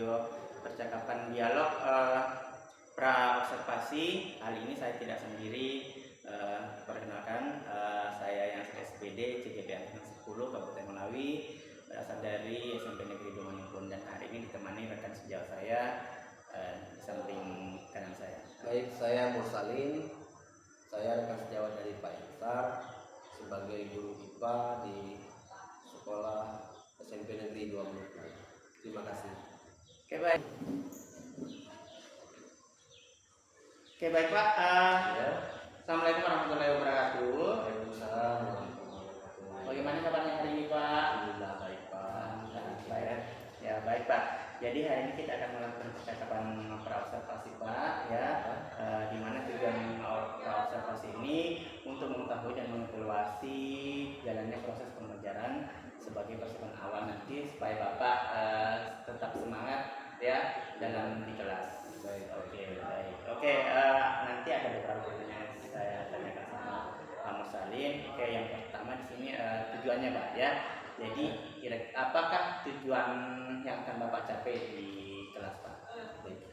video percakapan dialog pra observasi. Kali ini saya tidak sendiri. Perkenalkan, saya yang SPD CGP Angkatan 10 Kabupaten Melawi, berasal dari SMP Negeri Domanipun, dan hari ini ditemani rekan sejawat saya di samping kanan saya. Baik, saya Mursalin. Saya rekan sejawat dari Pak Insar sebagai guru IPA di sekolah SMP Negeri 2 Maluku. Terima kasih. Oke, baik. Oke, baik Pak. Ya. Assalamualaikum warahmatullahi wabarakatuh. Waalaikumsalam warahmatullahi wabarakatuh. Bagaimana kabarnya hari ini, Pak? Alhamdulillah baik, Pak. Baik. Ya, baik Pak. Jadi hari ini kita akan melakukan percakapan pra-observasi, Pak, ya. Di mana tujuan pra-observasi ini untuk mengetahui dan mengevaluasi jalannya proses pembelajaran sebagai persiapan awal nanti supaya Bapak tetap semangat ya dalam di kelas. Baik. Oke, baik. Oke, nanti ada beberapa pertanyaan yang saya tanyakan sama Pak Mursalin. Oke, yang pertama di sini tujuannya, Pak, ya. Jadi, apakah tujuan yang akan Bapak capai di kelas, Pak? Baik.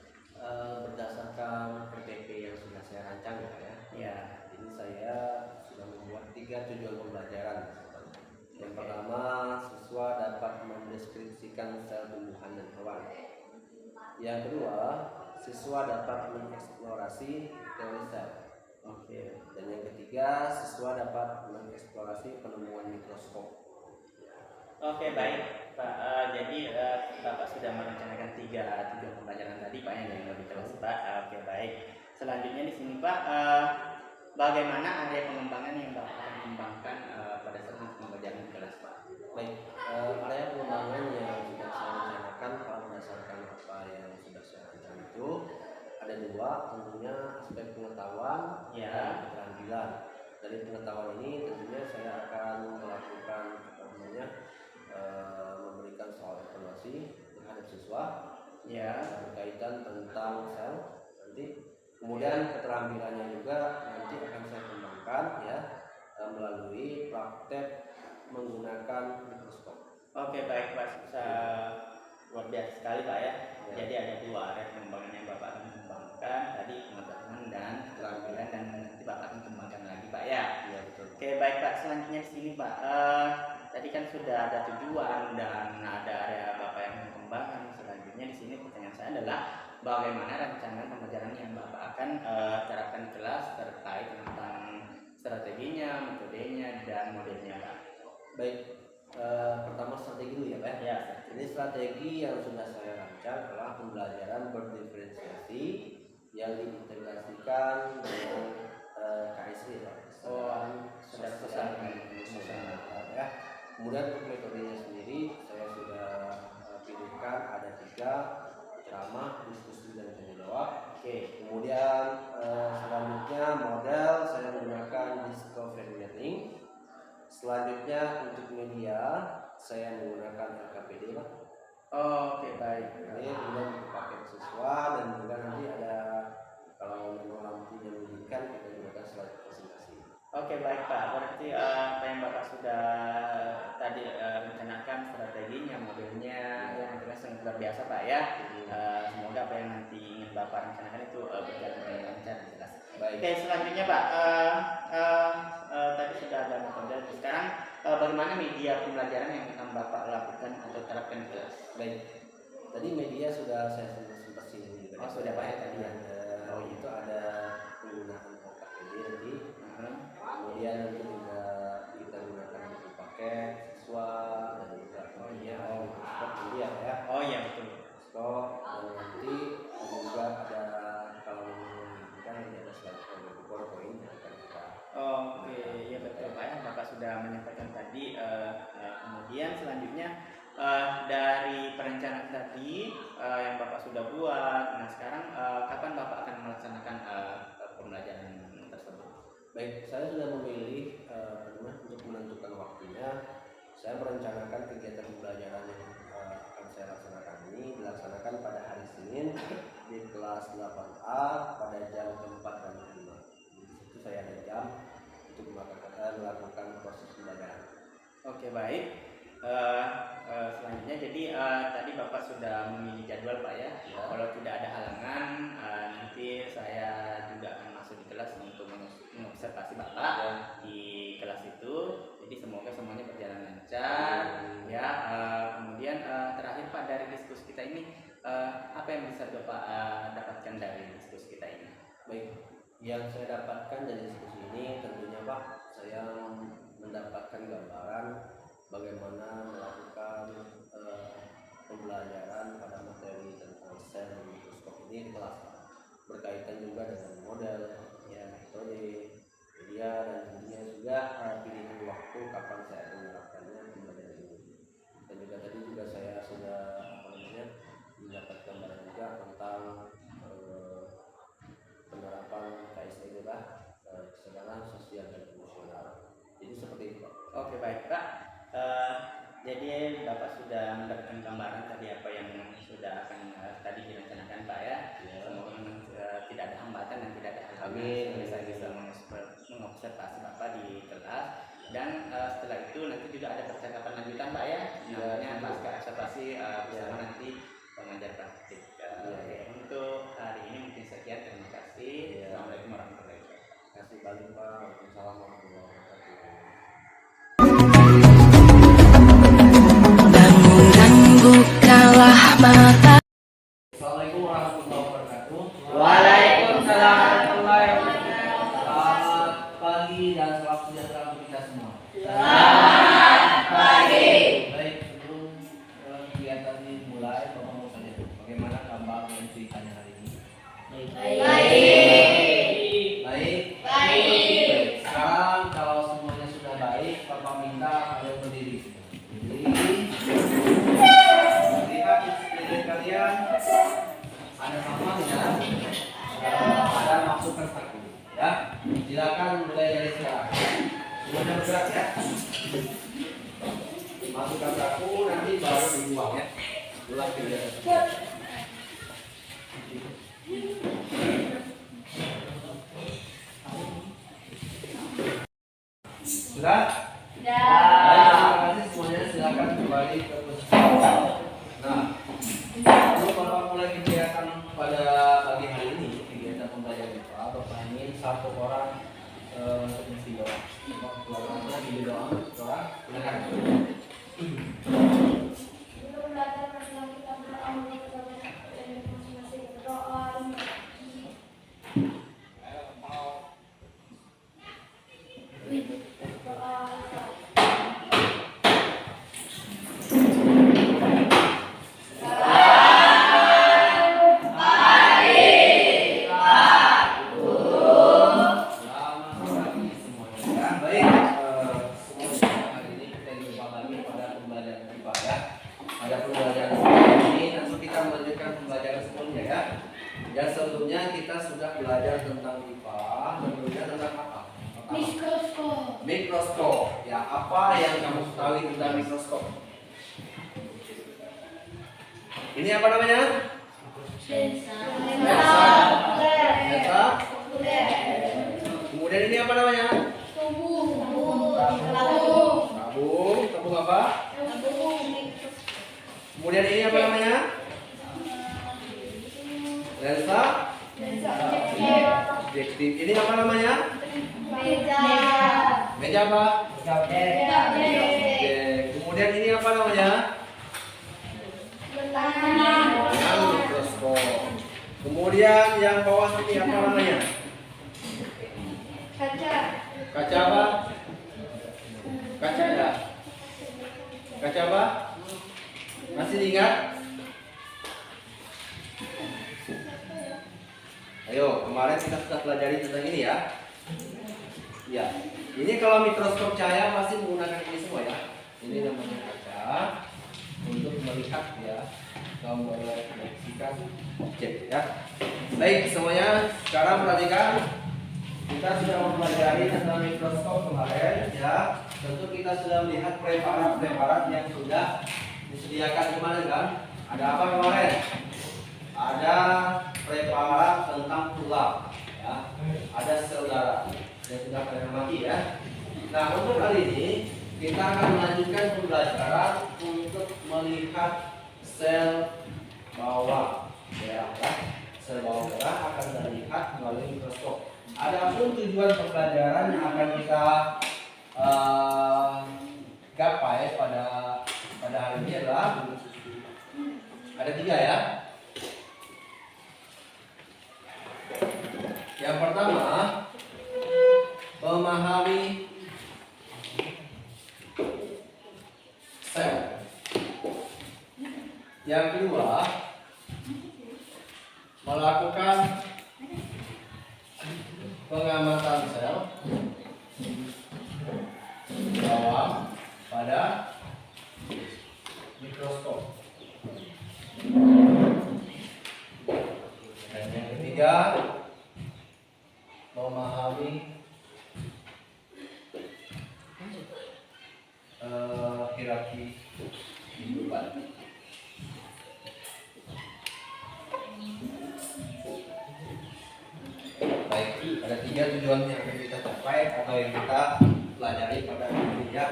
Berdasarkan PPP yang sudah saya rancang, ya, Pak, ya. Ya. Ini saya sudah membuat 3 tujuan pembelajaran. Yang pertama, siswa dapat mendeskripsikan sel tumbuhan dan hewan. Yang kedua, siswa dapat mengeksplorasi teori sel. Oke. Dan yang ketiga, siswa dapat mengeksplorasi penemuan mikroskop. Oke, baik Pak. Jadi Bapak sudah merencanakan 3 tujuan pembelajaran tadi, Pak, yang lebih kelas, Pak. Oke, baik. Selanjutnya di sini, Pak, bagaimana area pengembangan yang Bapak akan kembangkan pada saat pembelajaran di kelas, Pak? Baik, area pengembangan yang sudah saya rencanakan kalau berdasarkan apa yang sudah saya rancang itu ada 2, tentunya aspek pengetahuan dan keterampilan. Dari pengetahuan ini tentunya saya akan melakukan memberikan soal evaluasi terhadap siswa berkaitan tentang sel nanti. Kemudian keterampilannya juga nanti akan saya kembangkan melalui praktek menggunakan mikroskop. Oke, baik Pak. Luar biasa sekali, Pak, ya. Jadi ada 2 area pengembangan yang Bapak akan kembangkan, tadi pengetahuan dan keterampilan, dan nanti Bapak akan kembangkan lagi, Pak, ya. Iya, betul. Oke, baik Pak. Selanjutnya di sini, Pak. Tadi kan sudah ada tujuan dan ada area Bapak yang mengembangkan. Selanjutnya di sini pertanyaan saya adalah bagaimana rancangan pembelajaran yang Bapak akan terapkan di kelas terkait tentang strateginya, metodenya, dan modelnya, Pak. Baik, pertama strategi dulu ya, Pak. Ya. Ini strategi yang sudah saya rancang adalah pembelajaran berdiferensiasi yang diintegrasikan dengan KSR, kesadaran emosional, ya. Kemudian untuk metodenya sendiri saya sudah pilihkan ada 3: ceramah, diskusi, dan tanya jawab. Oke. Kemudian selanjutnya model saya menggunakan discovery learning. Selanjutnya untuk media saya menggunakan LKPD, Pak. Oke, baik. Ini kemudian paket siswa, dan juga nanti ada kalau memang lampunya mengizinkan kita gunakan slide presentasi. Oke, baik Pak. Berarti apa yang Bapak sudah tadi rencanakan strateginya, modelnya, yang tentunya sangat luar biasa, Pak, ya. Semoga apa yang nanti ingin Bapak rencanakan itu berjalan dengan lancar, jelas. Baik. Oke, selanjutnya Pak, tadi sudah ada metode. Sekarang bagaimana media pembelajaran yang akan Bapak lakukan atau terapkan di kelas? Baik. Tadi media sudah saya sempat singgung juga. Oh, sudah Pak, ya, tadi ya. Itu ada penggunaan LKPD nanti. Kemudian nanti juga kita gunakan buku paket siswa dan juga mikroskop kemudian ya. Oh iya, betul. Mikroskop, dan nanti juga ada kalau memungkinkan nanti ada slide PowerPoint yang akan kita. Oke, ya betul Pak, ya. Bapak sudah menyampaikan tadi. Kemudian selanjutnya dari perencanaan tadi yang Bapak sudah buat. Nah, sekarang kapan Bapak akan melaksanakan pembelajaran tersebut? Baik, saya sudah memilih untuk menentukan waktunya. Saya merencanakan kegiatan pembelajaran yang akan saya laksanakan ini dilaksanakan pada hari Senin di kelas 8A pada jam 4 dan 5. Di situ saya ada jam untuk melakukan proses pembelajaran. Oke, baik. selanjutnya jadi tadi Bapak sudah memilih jadwal Pak ya. Kalau tidak ada halangan nanti saya juga akan masuk di kelas untuk mengobservasi Bapak di kelas itu. Jadi semoga semuanya berjalan lancar ya. Kemudian terakhir Pak, dari diskusi kita ini apa yang bisa Bapak dapatkan dari diskusi kita ini? Baik, yang saya dapatkan dari diskusi ini tentunya Pak, saya mendapatkan gambaran bagaimana melakukan pembelajaran pada materi tentang sel dan mikroskop ini di kelas Pak. Berkaitan juga dengan model, ya, metode, media, dan tentunya juga pilihan waktu kapan saya akan menerapkannya pembelajaran ini. Dan juga tadi juga saya sudah mendapat gambaran juga tentang penerapan KSD Pak, kesadaran sosial dan emosional. Jadi seperti itu Pak. Oke baik Pak. Jadi Bapak sudah mendapatkan gambaran tadi apa yang sudah akan tadi direncanakan Pak ya. Semoga tidak ada hambatan dan tidak ada halangan. Saya bisa mengobservasi Bapak di kelas. Dan setelah itu nanti juga ada percakapan lanjutan Pak ya. Namanya pasca observasi bersama nanti pengajar praktik. Oke, untuk hari ini mungkin sekian. Terima kasih. Assalamualaikum warahmatullahi wabarakatuh. Terima kasih banyak Pak. Waalaikumsalam warahmatullahi wabarakatuh. Bukalah mata. Assalamualaikum warahmatullahi wabarakatuh. Waalaikumsalam warahmatullahi wabarakatuh. Selamat pagi dan salam sejahtera untuk kita semua. Selamat pagi. Baik, sebelum kegiatan ini mulai, Bapak mau tanya bagaimana kabar dan ceritanya hari ini? Baik. Sekarang kalau semuanya sudah baik, Bapak minta kalian berdiri. Lihat di sekeliling kalian ada sama tidak? Ada masukkan saku, ya. Silakan mulai dari sekarang. Semuanya bergerak ya. Masukkan saku, nanti baru dibuang ya. Ulang kegiatan. Sudah? Baik, terima kasih semuanya. Silakan kembali ke posisi. Nah, sebelum Bapak mulai kegiatan pada pagi hari ini, kegiatan pembelajaran IPA, Bapak ingin satu orang untuk mengisi doa. Keluarganya di doa, doa. Silakan. Mikroskop. Ya, apa yang kamu ketahui tentang mikroskop? Ini apa namanya? Lensa. Kemudian ini apa namanya? Tabung. Tabung apa? Kemudian ini apa namanya? Lensa. Objektif. Ini apa namanya? Meja apa? Oke. Kemudian ini apa namanya? Mikroskop. Kemudian yang bawah ini apa namanya? Kaca apa? Kaca ya? Kaca apa? Masih ingat? Ayo, kemarin kita sudah pelajari tentang ini ya. Ya, ini kalau mikroskop cahaya pasti menggunakan ini semua ya. Ini namanya kaca untuk melihat ya, memproyeksikan objek ya. Baik semuanya, sekarang perhatikan. Kita sudah mempelajari tentang mikroskop kemarin ya. Tentu kita sudah melihat preparat-preparat yang sudah disediakan kemarin kan. Ada apa kemarin? Ada preparat tentang tulang ya. Ada sel darah yang sudah kalian amati ya. Nah untuk kali ini kita akan melanjutkan pembelajaran untuk melihat sel bawah merah. Sel bawah merah akan terlihat melalui mikroskop. Adapun tujuan pembelajaran yang akan kita gapai pada hari ini adalah ada 3 ya. Yang pertama, memahami sel. Yang kedua, melakukan pengamatan sel bawah pada mikroskop. Dan yang ketiga, memahami hierarki kehidupan. Baik, ada 3 tujuan yang akan kita capai atau yang kita pelajari pada hari ini ya.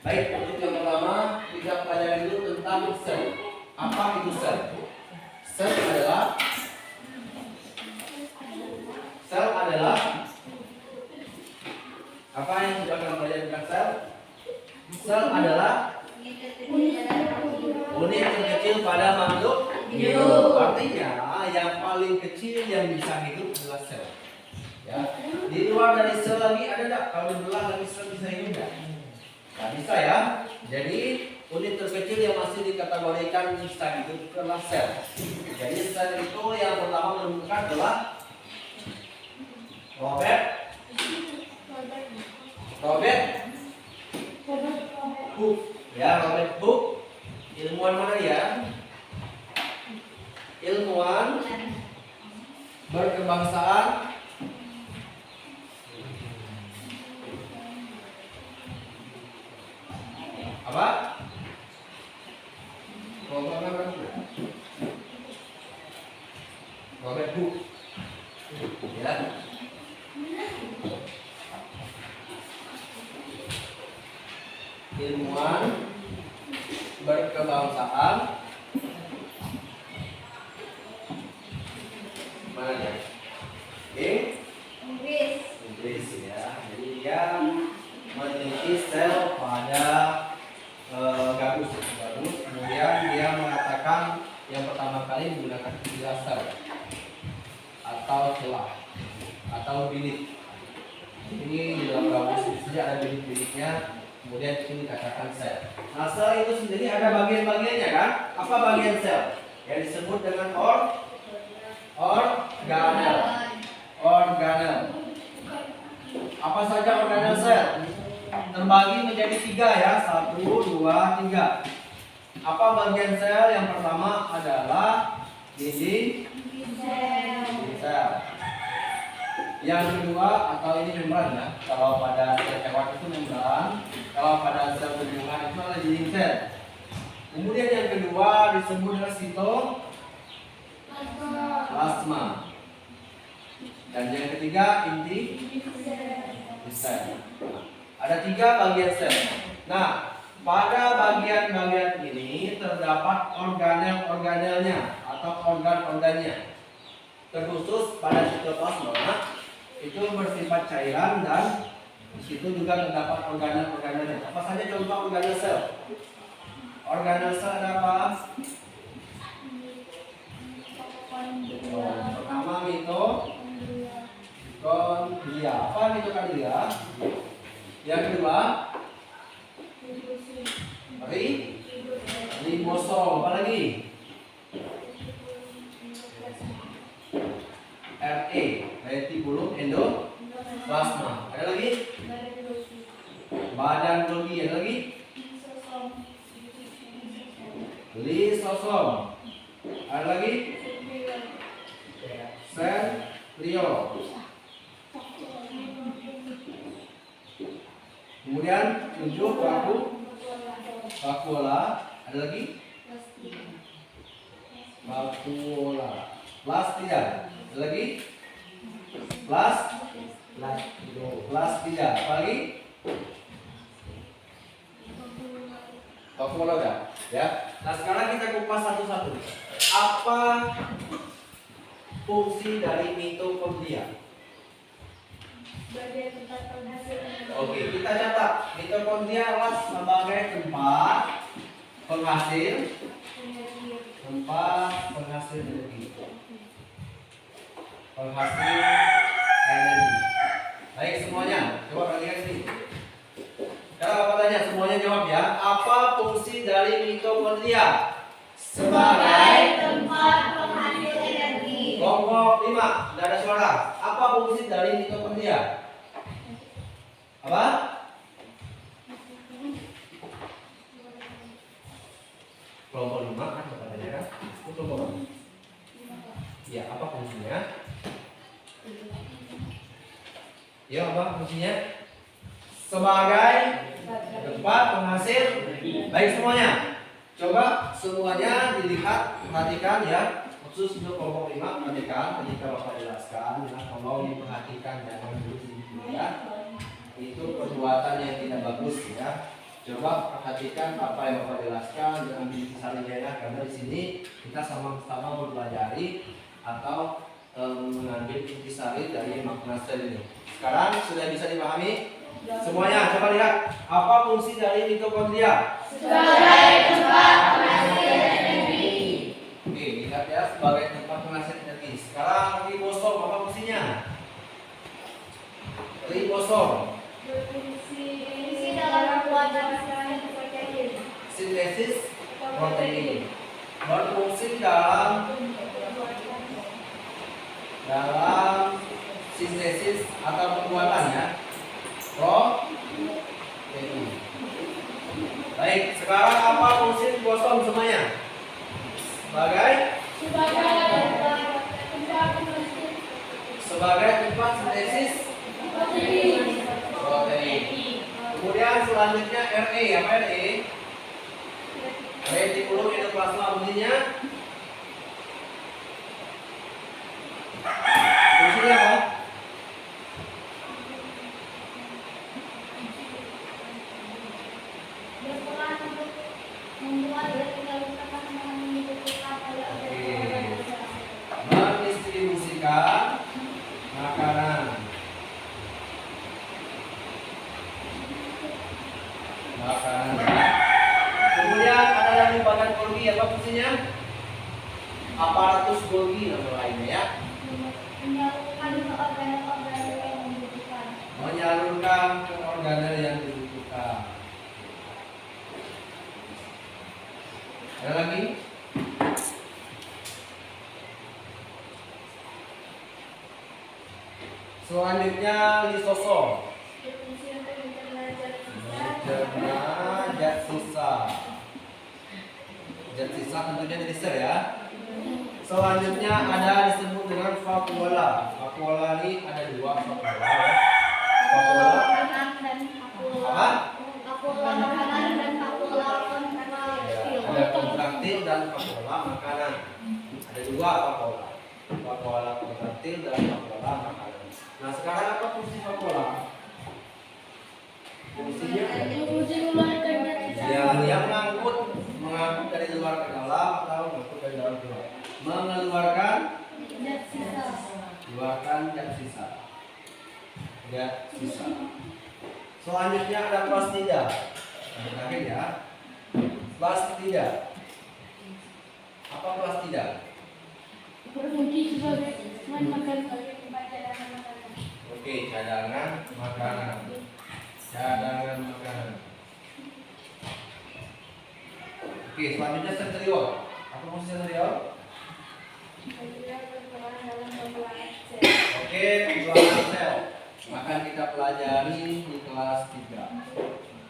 Baik, untuk yang pertama kita pelajari dulu tentang sel. Apa itu sel? Sel adalah apa yang sudah kita pelajari tentang sel? Sel adalah unit terkecil pada makhluk hidup. Artinya yang paling kecil yang bisa hidup adalah sel. Ya. Di luar dari sel lagi ada enggak? Kalau belah lagi sel bisa hidup enggak? Nggak bisa ya. Jadi unit terkecil yang masih dikategorikan bisa hidup adalah sel. Jadi sel itu yang pertama menemukan adalah Robert Hooke. Ya, Robert Hooke. Ilmuwan mana ya? Ilmuwan berkebangsaan apa? Robert Hooke. Ya. Ilmuwan berkebangsaan mana ya? Inggris ya. Jadi dia meneliti sel pada gabus. Kemudian dia mengatakan yang pertama kali menggunakan istilah sel atau celah atau bilik. Ini di dalam gabus itu saja ada bilik-biliknya. Kemudian ini dikatakan sel. Nah, sel itu sendiri ada bagian-bagiannya kan? Apa bagian sel? Yang disebut dengan organel. Apa saja organel sel? Terbagi menjadi 3 ya. 1, 2, 3. Apa bagian sel? Yang pertama adalah dinding sel. Yang kedua atau ini membran ya. Kalau pada sel hewan itu membran, kalau pada sel tumbuhan itu adalah dinding sel. Kemudian yang kedua disebut dengan sitoplasma. Dan yang ketiga inti sel. Ada 3 bagian sel. Nah, pada bagian-bagian ini terdapat organel-organelnya atau organ-organnya. Terkhusus pada sitoplasma itu bersifat cairan dan di situ juga terdapat organel-organelnya. Apa saja contoh organel sel? Organel sel ada apa? Pertama mitokondria. Apa mitokondria? Yang kedua ribosom. Apa lagi? RE, retibulum endoplasma. Ada lagi? Badan Golgi. Ada lagi? Lisosom. Ada lagi? Centrio. Kemudian 7 vakuola. Ada lagi? Vakuola. Plastida. Ada lagi? Plastida. Apa lagi? Faktual udah, ya. Nah sekarang kita kupas satu-satu. Apa fungsi dari mitokondria? Sebagai tempat penghasilan. Oke, kita catat. Mitokondria adalah sebagai tempat penghasil energi. Penghasil energi. Baik semuanya, coba kalian sini. Sekarang apa tanya? Semuanya jawab ya. Apa fungsi dari mitokondria? Sebagai tempat penghasil energi. Kelompok 5, tidak ada suara. Apa fungsi dari mitokondria? Apa? Kelompok 5 kan katanya kan? Itu kelompok apa? Ya, apa fungsinya? Ya, apa fungsinya? Sebagai tempat penghasil. Baik semuanya. Coba semuanya dilihat, perhatikan ya. Khusus untuk kelompok 5, perhatikan ketika Bapak jelaskan ya, tolong diperhatikan jangan dulu ya. Itu perbuatan yang tidak bagus ya. Coba perhatikan apa yang Bapak jelaskan, jangan disalinya ya, karena di sini kita sama-sama mempelajari atau mengambil intisari dari makna sel ini. Sekarang sudah bisa dipahami? Semuanya coba lihat apa fungsi dari mitokondria? Sebagai tempat penghasil energi. Oke, lihat ya sebagai tempat penghasil energi. Sekarang ribosom apa fungsinya? Ribosom Berfungsi dalam pembuatan protein. sintesis protein. Berfungsi dalam sintesis atau pembuatan ya protein. Baik, sekarang apa fungsi ribosom semuanya? Sebagai tempat sintesis protein. Kemudian selanjutnya RE, apa RE? Retikulum endoplasma fungsinya? Fungsinya apa? Berperan untuk membuat dan menyalurkan makanan yang dibutuhkan oleh organ-organ tubuh. Mendistribusikan makanan. Kemudian ada lagi badan Golgi, apa fungsinya? Aparatus Golgi nama lainnya ya. Menyalurkan ke organ-organ yang dibutuhkan. Menyalurkan ke organel yang dibutuhkan. Ada lagi? Selanjutnya lisosom. Berfungsi untuk mencerna zat sisa. Mencerna zat sisa. Zat sisa tentunya dari sel ya. Selanjutnya ada disebut dengan vakuola. Vakuola ini ada dua vakuola. Pakula Vakuola makanan dan pakula. apa? Pakula makanan dan pakula kontraktil. Ada kontraktil dan vakuola makanan. Ada dua vakuola. Vakuola kontraktil dan vakuola makanan. Nah sekarang apa fungsi vakuola? Fungsinya yang mengangkut dari luar ke dalam atau mengangkut dari dalam ke luar. Mengeluarkan Zat sisa. keluarkan zat sisa. Zat sisa. Selanjutnya ada plastida. Terakhir ya. Plastida. Apa plastida? Berfungsi sebagai bahan makan bagi tempat cadangan makanan. Oke, cadangan makanan. Cadangan makanan. Oke, selanjutnya sentriol. Apa fungsi sentriol? Sentriol berperan dalam pembuatan sel. Oke, pembelahan sel. Akan kita pelajari di kelas 3.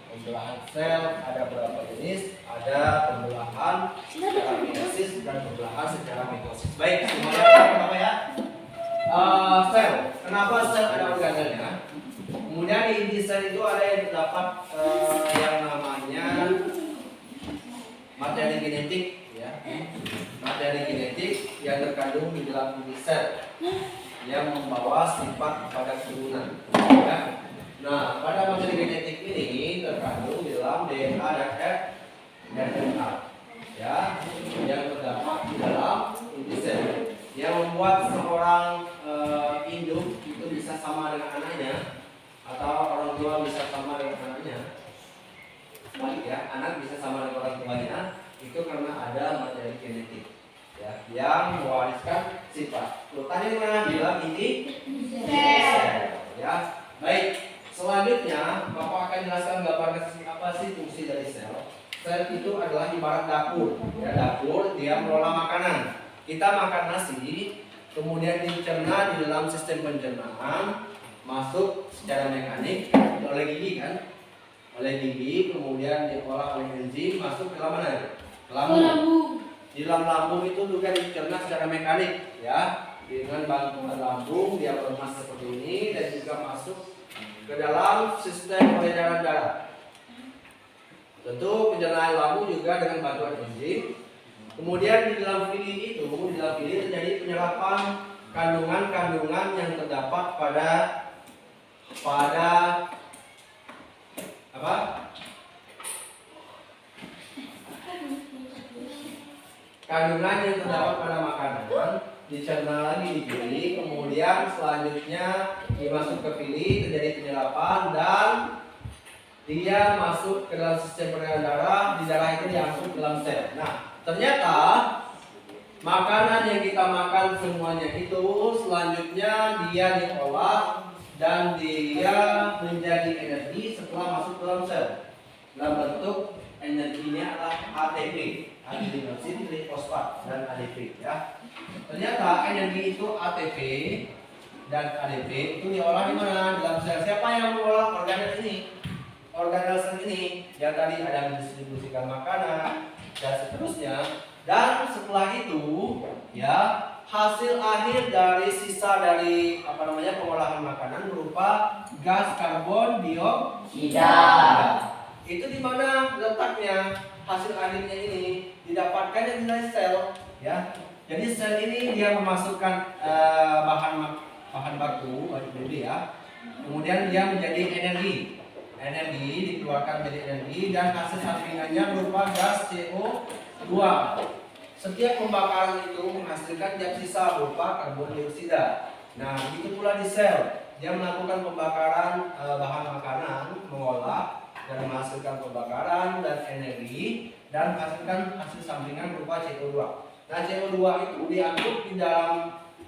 Pembelahan sel ada berapa jenis? Ada pembelahan secara meiosis dan pembelahan secara mitosis. Baik, semuanya kenapa ya? Sel. Kenapa sel ada organelnya? Kemudian di inti sel itu ada yang terdapat yang namanya materi genetik ya. Materi genetik yang terkandung di dalam inti sel yang membawa sifat pada keturunan ya. Nah, pada materi genetik ini terkandung di dalam DNA dan balik ya, anak bisa sama dengan orang tuanya itu karena ada materi genetik ya yang mewariskan sifat. Urutannya mana? Bilang ini sel ya. Baik, selanjutnya Bapak akan jelaskan gambarkan apa sih fungsi dari sel. Sel itu adalah ibarat dapur ya, dapur dia mengolah makanan. Kita makan nasi kemudian dicerna di dalam sistem pencernaan, masuk secara mekanik oleh gigi kan, oleh gigi, kemudian diolah oleh enzim, masuk ke dalam mana? Lambung. Di dalam lambung itu juga dicerna secara mekanik ya, dengan bantuan lambung dia bermas seperti ini dan juga masuk ke dalam sistem peredaran darah. Tentu pencernaan lambung juga dengan bantuan enzim. Kemudian di dalam villi itu, di dalam villi terjadi penyerapan kandungan-kandungan yang terdapat pada apa? Kandungan yang terdapat pada makanan dicerna lagi di villi, kemudian selanjutnya dimasuk ke villi, terjadi penyerapan dan dia masuk ke dalam sistem peredaran darah, di darah itu diangkut ke dalam sel. Nah, ternyata makanan yang kita makan semuanya itu selanjutnya dia diolah dan dia menjadi energi setelah masuk ke dalam sel. Dalam bentuk energinya adalah ATP, adenosin trifosfat dan ADP ya. Ternyata energi itu ATP dan ADP itu diolah di mana? Dalam sel. Siapa yang mengolah organel ini? Organel sel ini yang tadi ada mendistribusikan makanan dan seterusnya. Dan setelah itu ya hasil akhir dari sisa dari pengolahan makanan berupa gas karbon dioksida. Itu di mana letaknya hasil akhirnya ini? Didapatkan dari sel ya. Jadi sel ini dia memasukkan bahan baku ya. Kemudian dia menjadi energi dikeluarkan menjadi energi dan hasil sampingannya berupa gas CO2. Setiap pembakaran itu menghasilkan zat sisa berupa karbon dioksida. Nah, begitu pula di sel, dia melakukan pembakaran bahan makanan, mengolah dan menghasilkan pembakaran dan energi dan menghasilkan hasil sampingan berupa CO2. Nah, CO2 itu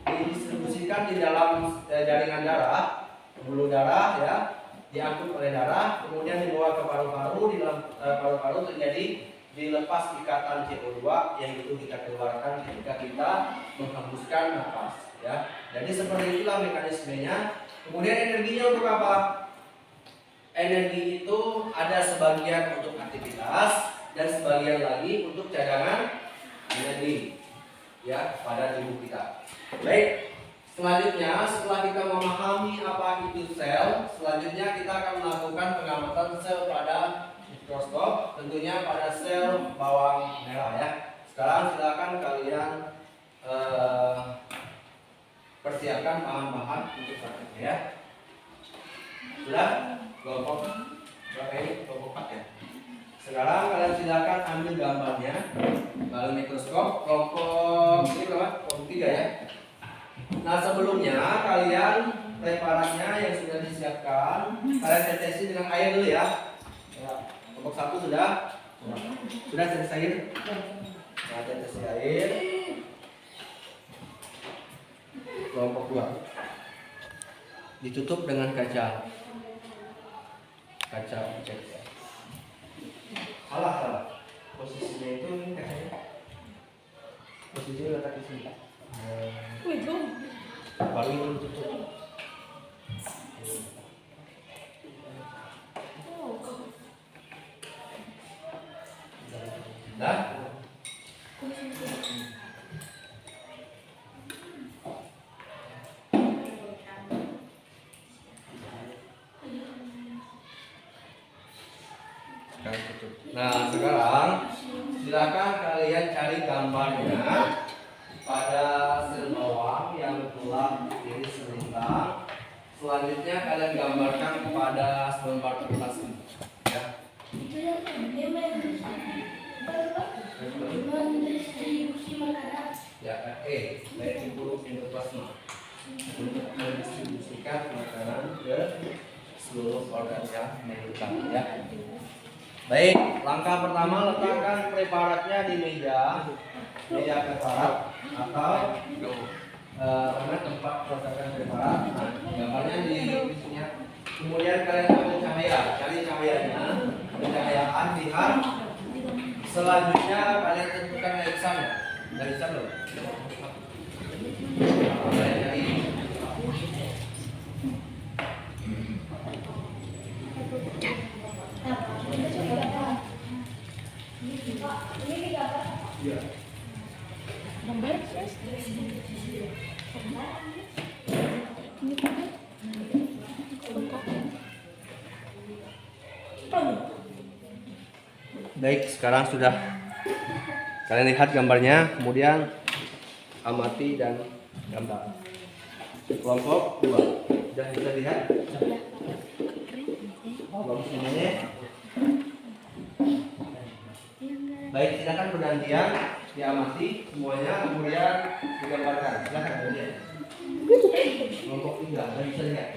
didistribusikan di dalam jaringan darah, pembuluh darah ya. Diangkut oleh darah, kemudian dibawa ke paru-paru. Di dalam paru-paru terjadi dilepas ikatan CO2 yang itu kita keluarkan ketika kita menghembuskan nafas ya. Jadi seperti itulah mekanismenya. Kemudian energinya untuk apa? Energi itu ada sebagian untuk aktivitas dan sebagian lagi untuk cadangan energi ya pada tubuh kita. Baik. Selanjutnya, setelah kita memahami apa itu sel, selanjutnya kita akan melakukan pengamatan sel pada mikroskop, tentunya pada sel bawang merah ya. Sekarang silakan kalian persiapkan bahan-bahan untuk praktek ya. Sudah? Kelompok berapa ini? Kelompok 4 ya. Sekarang kalian silakan ambil gambarnya melalui mikroskop. Kelompok ini berapa? Kelompok 3 ya. Nah, sebelumnya kalian preparatnya yang sudah disiapkan kalian tetesi dengan air dulu ya. Kelompok 1 sudah tetes air. Nah, tetes air. Kelompok 2 ditutup dengan kaca cek. Salah. Posisinya itu ini kacanya. Posisinya letak di sini. Baru itu tutup. Nah, sekarang silakan kalian cari gambarnya pada sel bawang yang telah diiris selintang. Selanjutnya kalian gambarkan kepada selembar kertas ini ya. Ya, baik huruf endoplasma untuk mendistribusikan makanan ke seluruh organ yang menentukan ya. Baik, langkah pertama letakkan preparatnya di meja preparat atau karena tempat meletakkan preparat. Nah, gambarnya di sini. Kemudian kalian ambil cahaya, cari cahayanya, pencahayaan, lihat. Selanjutnya kalian tentukan garisannya, garisan loh. Kalian cari. Iya. Baik, sekarang sudah kalian lihat gambarnya, kemudian amati dan gambar. Kelompok 2. Sudah bisa lihat? Bagus semuanya. Baik, silakan bergantian diamati semuanya, kemudian digambarkan. Silakan bergantian. Kelompok 3, sudah bisa lihat.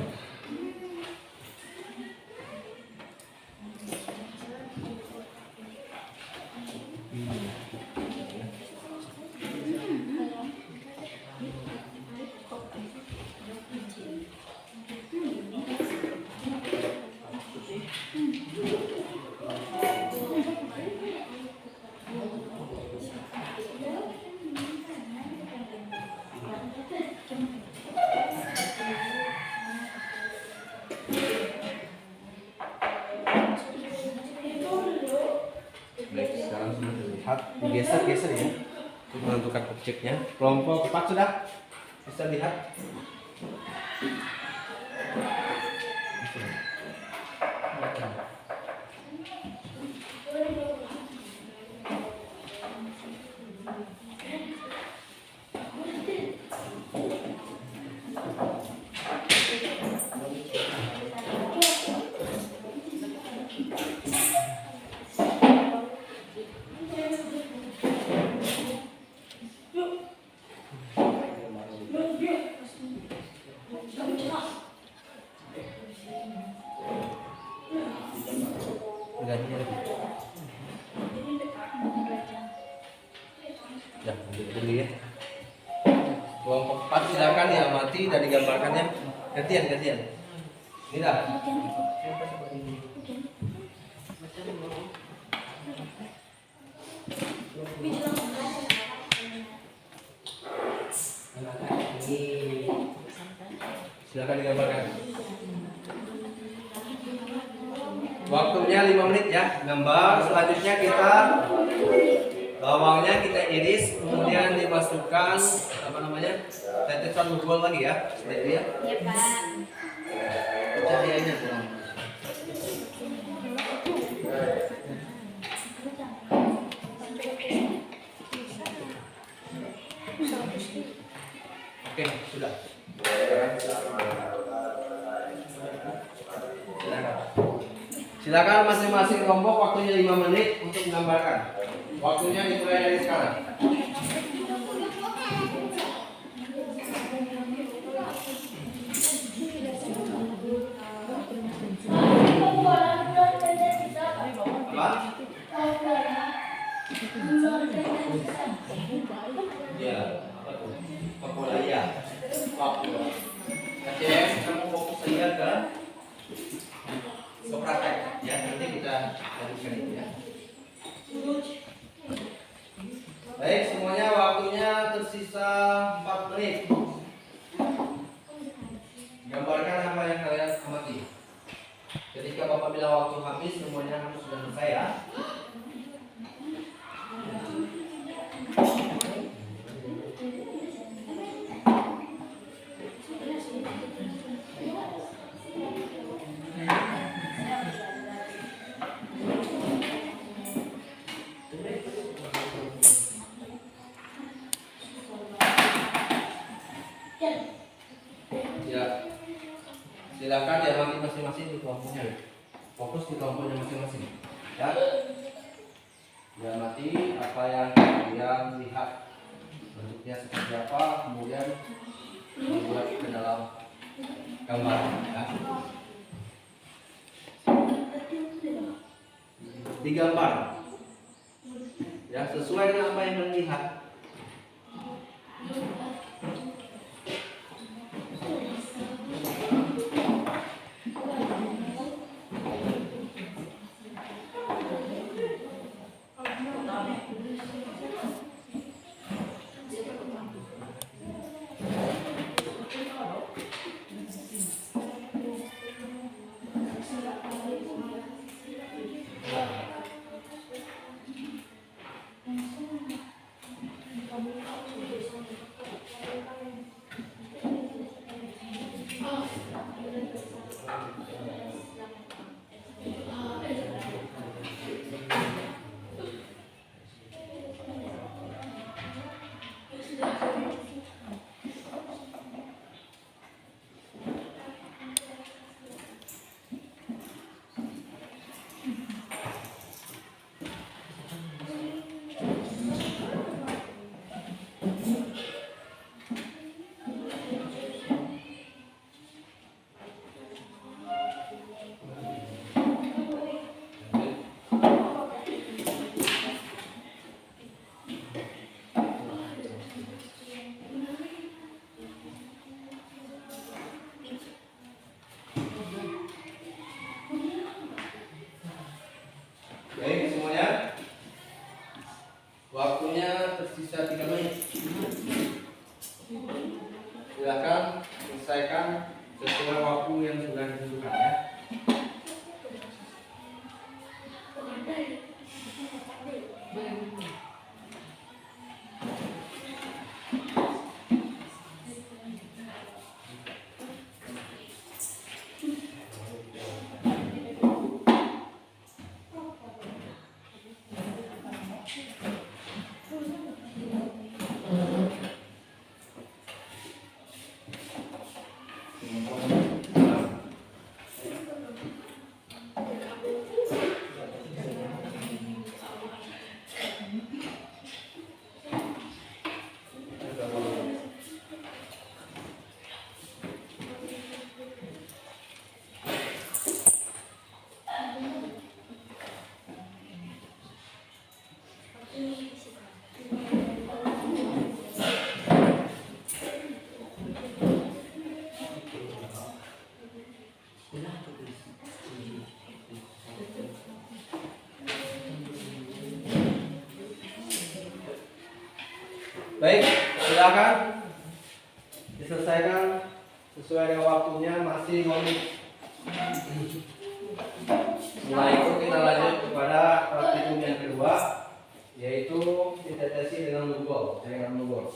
Baik, sekarang sudah terlihat, digeser-geser ya untuk menentukan objeknya. Kelompok 4 sudah bisa lihat. Ya, dulu ya. Kelompok 4 silakan diamati dan digambarkannya. Gantian. Ini dah. Silakan digambarkan. Waktunya 5 menit ya. Gambar selanjutnya kita bawangnya kita iris, kemudian dimasukkan tetesan gugol lagi ya. Seperti ya. Iya, Pak. Cahayanya kurang. Oke, sudah. Silakan masing-masing kelompok waktunya 5 menit untuk menggambarkan. Waktunya dimulai dari sekarang. Apa? Ya, apa tuh? Papolaya. Papua. Aceh, kamu fokus saja ke praktek ya, nanti kita lanjutkan itu ya. Baik, semuanya waktunya tersisa 4 menit. Gambarkan apa yang kalian amati. Ketika Bapak bilang waktu habis, semuanya harus sudah selesai ya. Ya, silakan diamati masing-masing di kelompoknya. Fokus di kelompoknya masing-masing. Ya, diamati apa yang kalian lihat, bentuknya seperti apa, kemudian dibuat ke dalam gambar. Ya. digambar. Ya, sesuai dengan apa yang melihat. Baik semuanya, waktunya tersisa 3 menit. Silakan selesaikan sesuai waktu yang sudah ditentukan ya. Baik, silakan diselesaikan sesuai dengan waktunya, masih 5 menit. Setelah itu kita lanjut kepada praktikum yang kedua, yaitu ditetesi dengan lugol, jaringan lugol.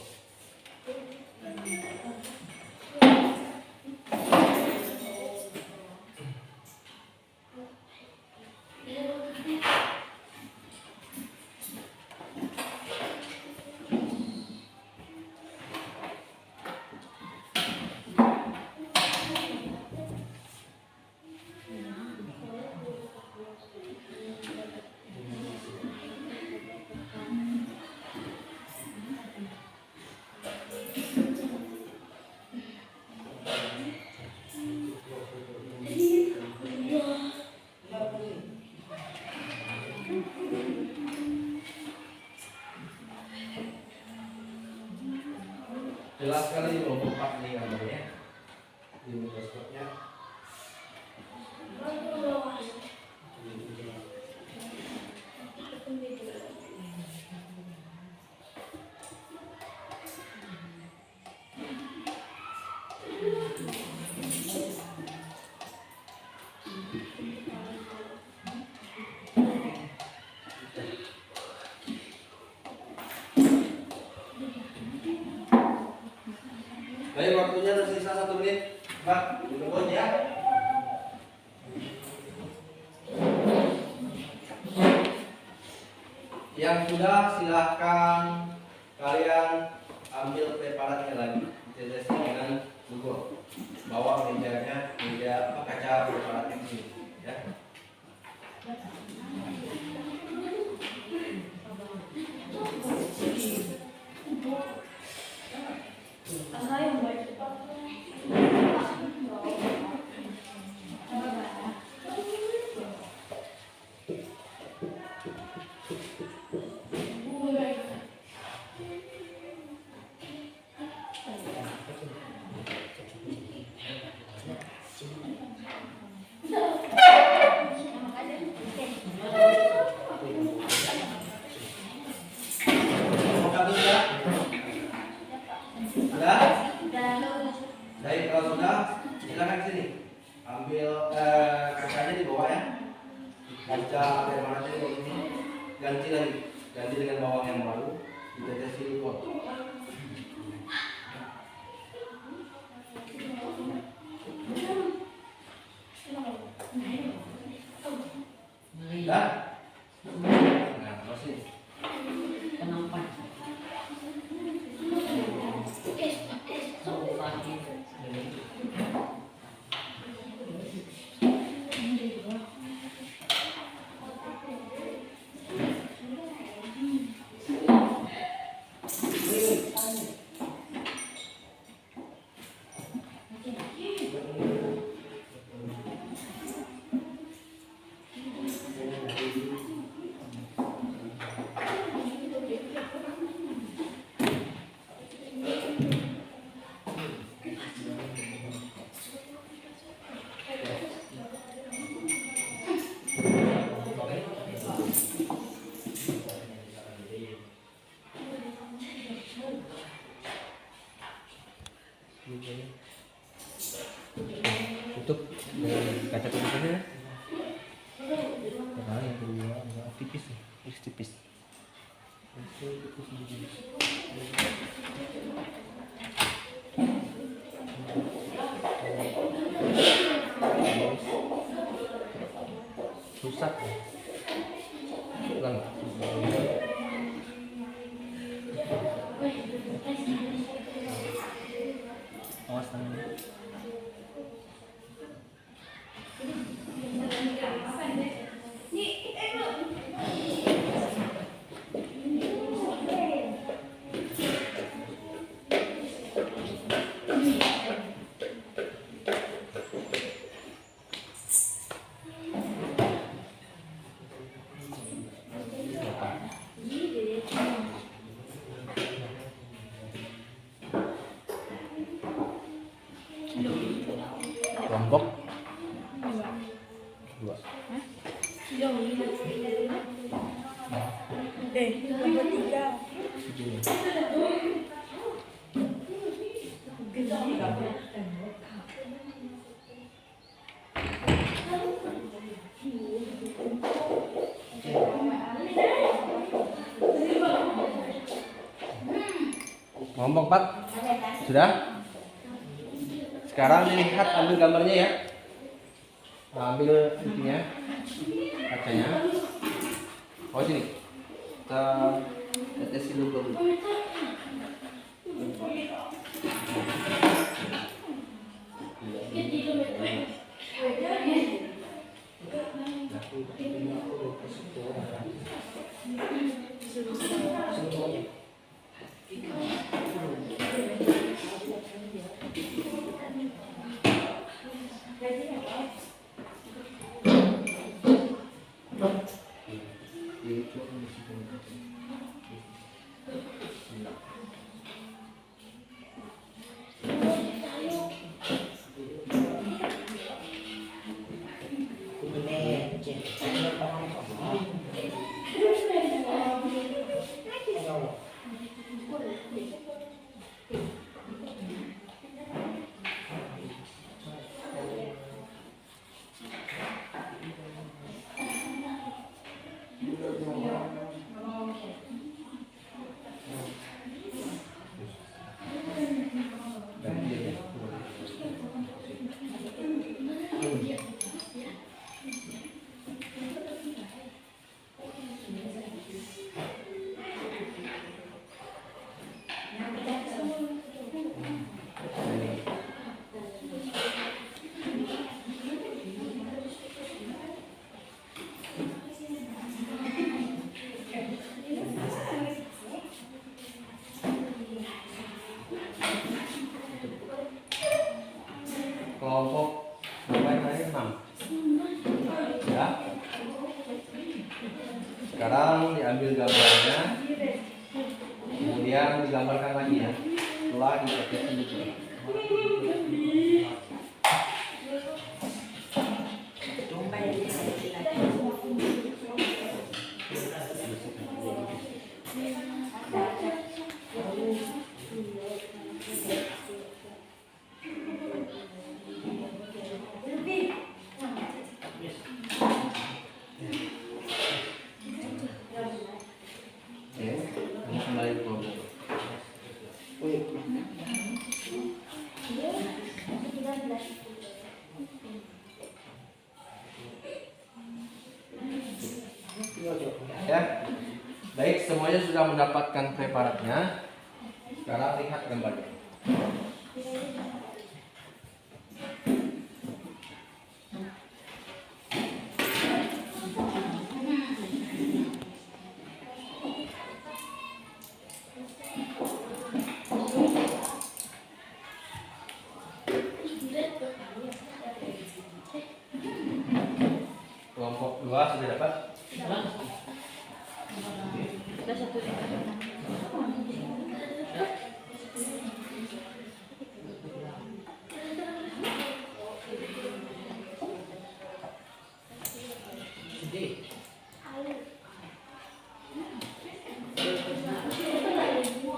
Jelas sekali di kelompok 4 ini gambarnya di mikroskopnya. Baik, waktunya tersisa 1 menit. Mbak, ditutup ya. Yang sudah silahkan kalian ambil preparatnya lagi, ditetesi dengan lugol. Bawa mejanya, meja kaca preparatnya di sini, ya. jika air panas ini ganti lagi, ganti dengan bawang yang baru, ditetes silikon. Dah. Nah, masih. Tutup dengan kaca tutupnya. Nah, yang kedua tipis nih, tipis. Susah ya. Ulang. Awas tangannya. Lombok 2. Nomor 3. Lombok 4. Sudah? Sekarang dilihat, ambil gambarnya ya. Ambil ininya, kacanya. Oh sini. Kita tetes dulu. Kelompok bermain 6 ya. Sekarang diambil gambarnya, kemudian digambarkan lagi ya, setelah ditetesin dulu. Ya. Baik, semuanya sudah mendapatkan preparatnya. Sekarang lihat gambarnya. Kelompok 2 sudah dapat?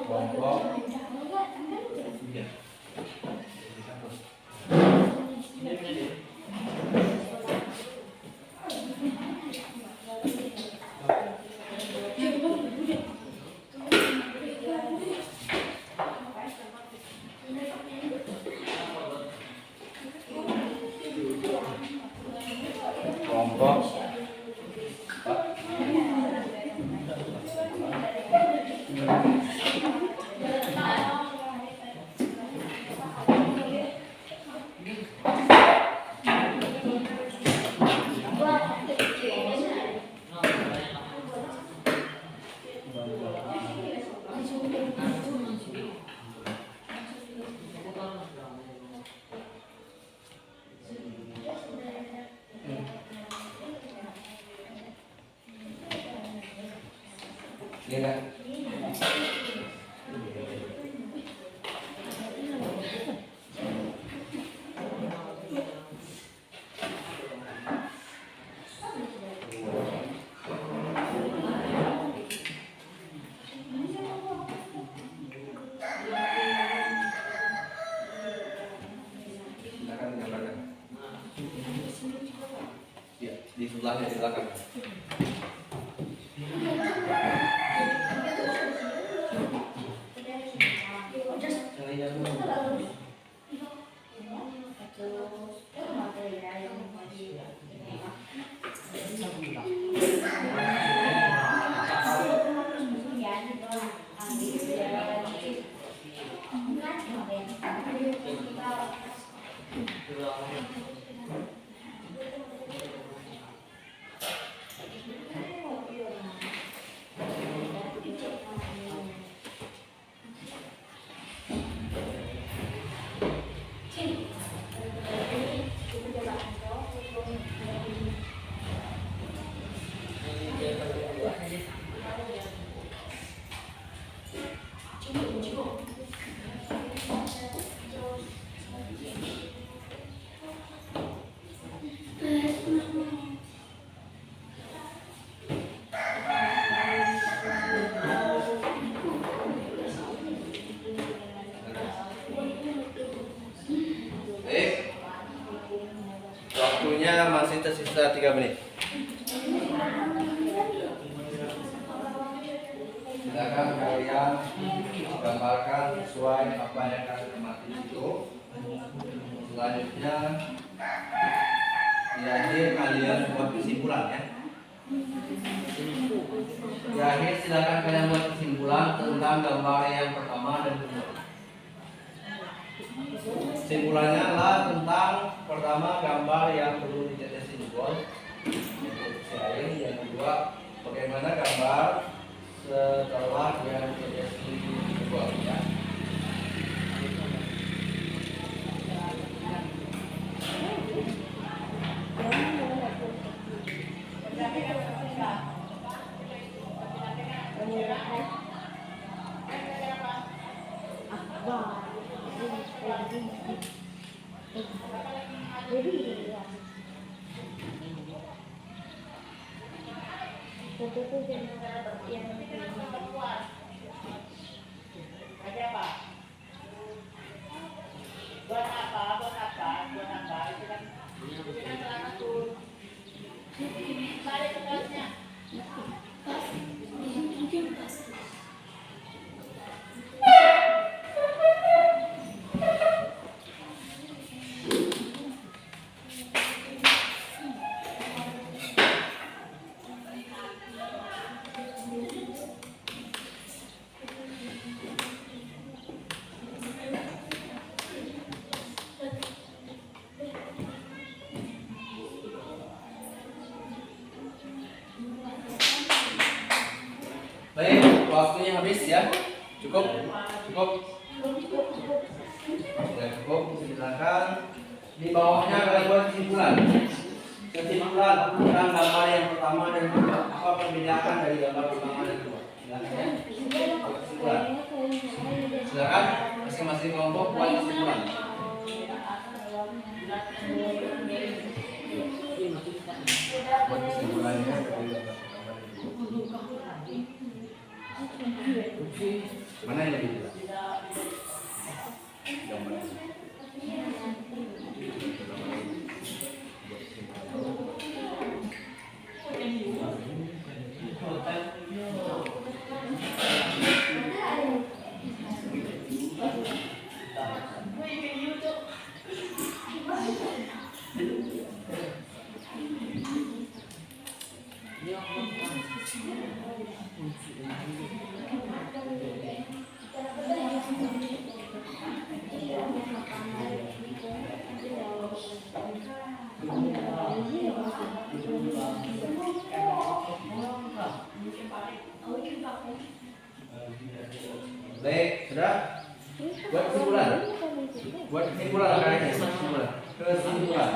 Kelompok 3. Kelompok 4. Iya kan? Silakan gambarkan. Ya, di sebelahnya di belakang. Waktunya masih tersisa 3 menit. Silakan kalian gambarkan sesuai apa yang kalian amati itu. Selanjutnya di akhir kalian buat kesimpulan ya. Di akhir silakan kalian buat kesimpulan tentang gambar yang pertama dan kedua. Kesimpulannya adalah tentang pertama gambar yang perlu dicetak simbol yang kedua bagaimana gambar setelah yang dicetak simbol ya. waktunya habis ya. Cukup. Ya, cukup. Silakan. Di bawahnya adalah buat kesimpulan. Kesimpulan tentang gambar yang pertama dan kedua. Apa perbedaan dari gambar pertama dan kedua? Silakan ya. Kesimpulan. Silakan masing-masing kelompok buat kesimpulan. Buat kesimpulannya mana yang lebih jelas? Gambar. Baik, sudah? Buat kesimpulan. Buat kesimpulan kayaknya. Kesimpulan.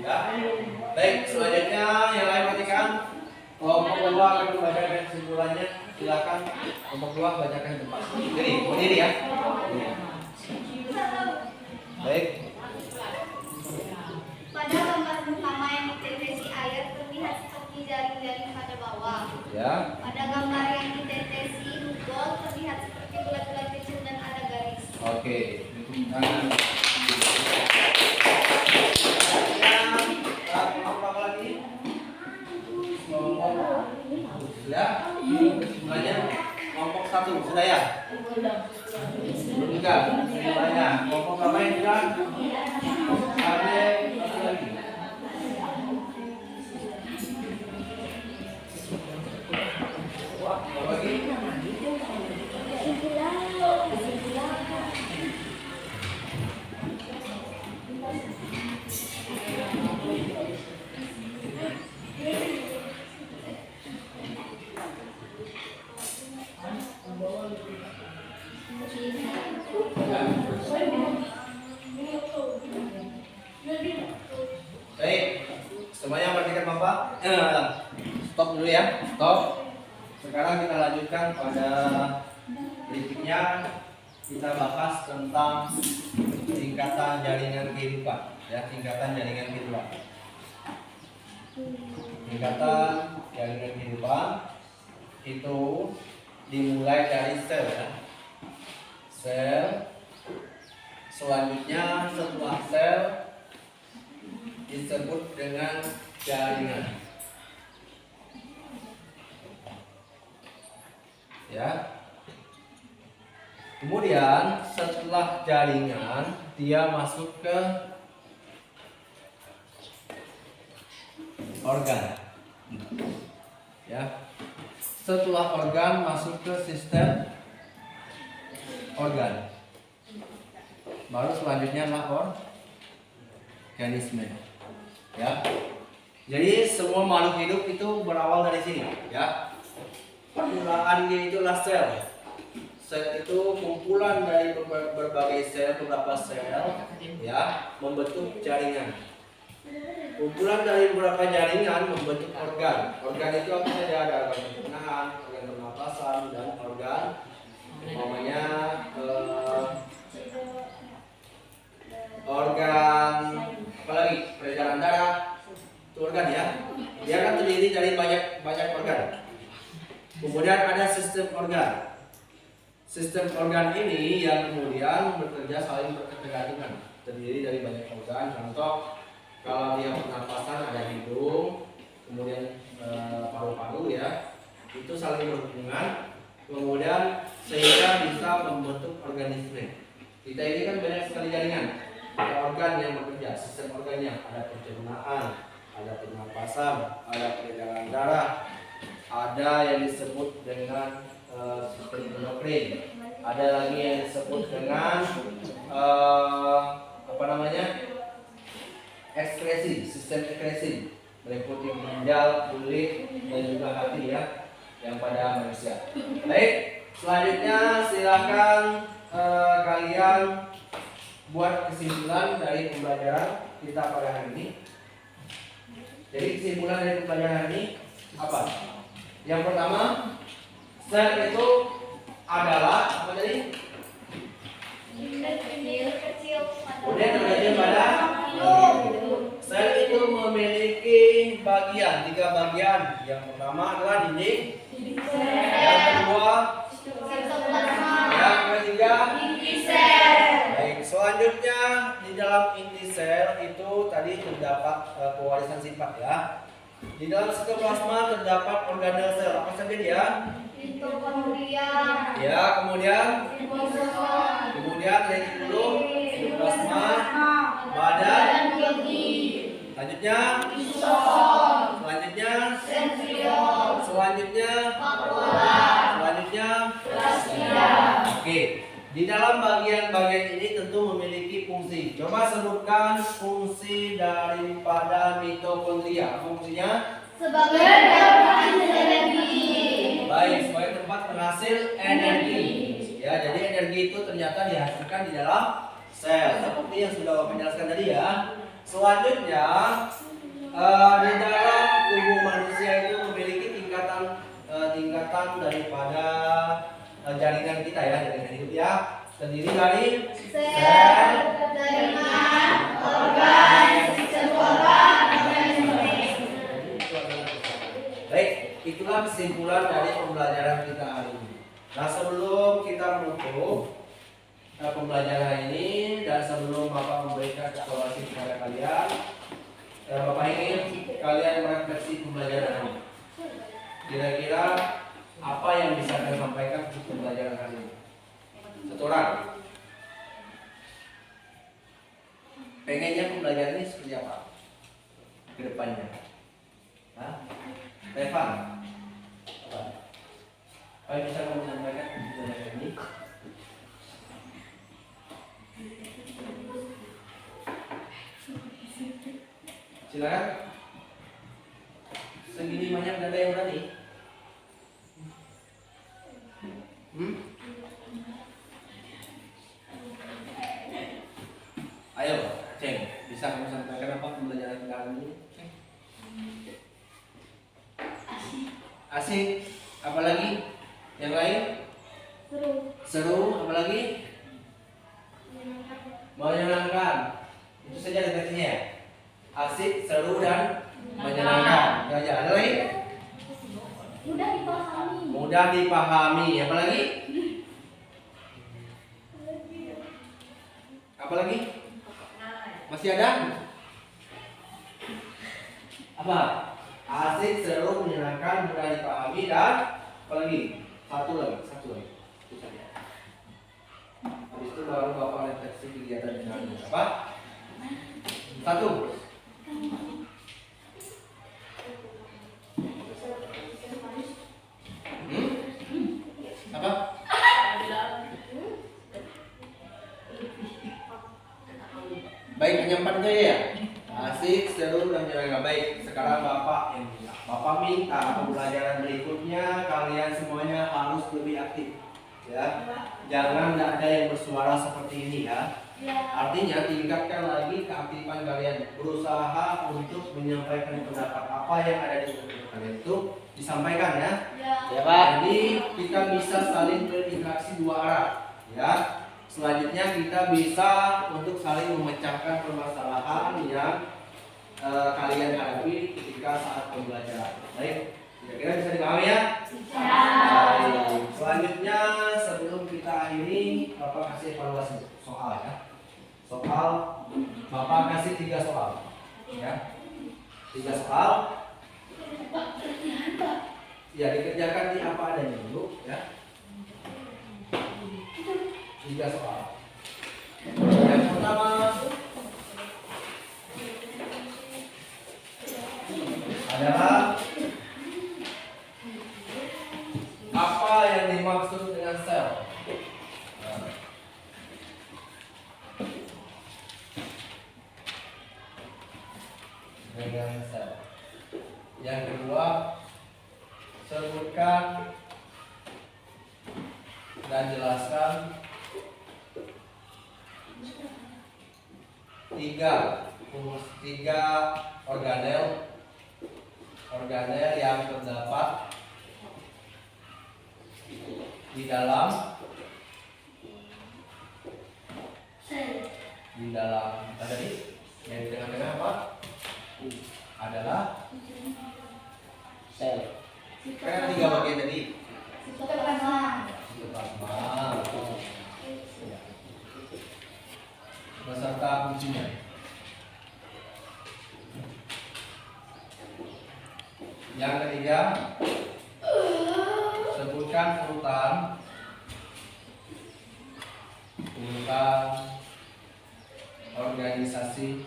Ya. Baik, selanjutnya yang lain perhatikan. Kelompok kedua akan membacakan kesimpulannya. Silakan kelompok kedua bacakan tempat. Berdiri ya. Baik. Pada gambar pertama yang ditetesi air terlihat seperti jaring-jaring pada bawah. Ya. Pada gambar yang ditetesi rugol terlihat seperti bulat-bulat kecil dan ada garis. Oke. Apa lagi? Sudah. Kesimpulannya kelompok 1 sudah ya. Juga kesimpulannya kelompok apa yang sudah? Ada satu lagi. Apa lagi? Sekarang kita lanjutkan pada berikutnya, kita bahas tentang tingkatan jaringan kehidupan, ya, tingkatan jaringan kehidupan. Tingkatan jaringan kehidupan itu dimulai dari sel, ya. Sel, selanjutnya setelah sel disebut dengan jaringan, ya. Kemudian setelah jaringan dia masuk ke organ, ya. Setelah organ masuk ke sistem organ, baru selanjutnya adalah organisme, ya. Jadi semua makhluk hidup itu berawal dari sini, ya. Permulaan dia itulah sel. Sel itu kumpulan dari berbagai sel, beberapa sel, ya, membentuk jaringan. Kumpulan dari beberapa jaringan membentuk organ. Organ itu apa saja? Ada organ pencernaan, organ pernapasan, dan organ namanya organ apa lagi? Peredaran darah. Itu organ, ya. Dia kan terdiri dari banyak organ. Kemudian ada sistem organ. Sistem organ ini yang kemudian bekerja saling berketergantungan, terdiri dari banyak organ. Contoh, kalau dia pernapasan ada hidung, kemudian paru-paru, ya, itu saling berhubungan, kemudian sehingga bisa membentuk organisme. Kita ini kan banyak sekali jaringan, ada organ yang bekerja, sistem organnya, ada pencernaan, ada pernapasan, ada peredaran darah, ada yang disebut dengan sistem endokrin, ada lagi yang disebut dengan apa namanya, ekskresi, sistem ekskresi, meliputi ginjal, kulit, dan juga hati, ya, yang pada manusia. Baik, selanjutnya silakan kalian buat kesimpulan dari pembelajaran kita pada hari ini. Jadi kesimpulan dari pembelajaran ini apa? Yang pertama, sel itu adalah apa tadi? Kemudian terjadi pada sel itu memiliki bagian, 3 bagian. Yang pertama adalah dinding, yang kedua, yang ketiga, Inti sel. baik. Selanjutnya di dalam inti sel itu tadi terdapat pewarisan sifat, ya. Di dalam sitoplasma terdapat organel sel. Apa saja dia? Mitokondria. Ya, kemudian Ribosom. kemudian retikulum, sitoplasma, badan, selanjutnya, Lisosom. selanjutnya, Sentriol. selanjutnya, Vakuolar. selanjutnya. Plasmida. Oke, di dalam bagian-bagian ini tentu memiliki fungsi. Coba sebutkan fungsi daripada mitokondria. Fungsinya? Sebagai penghasil energi. Baik, sebagai tempat penghasil energi. Ya, jadi energi itu ternyata dihasilkan di dalam sel, seperti yang sudah Bapak jelaskan tadi, ya. Selanjutnya, di dalam tubuh manusia itu memiliki tingkatan daripada jaringan kita, ya, jaringan hidup, ya. Terdiri dari Sel, jaringan, organ, sistem organ, organisme. Baik, itulah kesimpulan dari pembelajaran kita hari ini. Nah, sebelum kita menutup pembelajaran ini dan sebelum Bapak memberikan evaluasi kepada kalian, Bapak ingin kalian merefleksi pembelajaran ini. Kira-kira apa yang bisa kalian sampaikan di pembelajaran hari ini? Satu orang. Pengennya pembelajaran ini seperti apa ke depannya? Hah? Revan, apa yang bisa kamu sampaikan di pembelajaran ini? Silakan. Segini banyak dada yang berani. Ayo, Ceng, bisa kamu sampaikan apa pembelajaran kita hari ini? Asik. Apalagi? Yang lain? Seru. Seru, apalagi? Menyenangkan. Itu saja definisinya ya. Asik, seru dan menyenangkan. Ya, ya. Ada lagi? Mudah dipahami. Mudah dipahami. Apalagi? Apalagi? Masih ada? Apa? Asik, seru, menyenangkan, mudah dipahami dan apalagi? Satu lagi. Itu saja. Habis itu baru Bapak refleksi kegiatan dengan apa? Satu. Apa? Baik, hanya 4 aja ya? Asik, seru, dan menyenangkan. Baik, sekarang Bapak minta pembelajaran berikutnya kalian semuanya harus lebih aktif. Ya, jangan tidak ada yang bersuara seperti ini ya. Artinya tingkatkan lagi keaktifan kalian, berusaha untuk menyampaikan pendapat apa yang ada di benak kalian itu disampaikan ya. Ya Pak. Jadi kita bisa saling berinteraksi dua arah ya. Selanjutnya kita bisa untuk saling memecahkan permasalahan yang kalian hadapi ketika saat pembelajaran. Baik, kira-kira bisa dipahami ya? Baik. Selanjutnya sebelum kita akhiri, Bapak kasih evaluasi soal ya. Soal, Bapak kasih 3 soal ya. 3 soal. Ya, dikerjakan di apa adanya dulu ya. 3 soal. Yang pertama adalah apa yang dimaksud dengan sel? Dengan sel. Yang kedua, sebutkan dan jelaskan 3 organel yang terdapat di dalam tadi yang di tengah-tengah apa? Adalah sel. Kan 3 bagian tadi. Sitoplasma. Beserta fungsinya. Yang ketiga, sebutkan urutan organisasi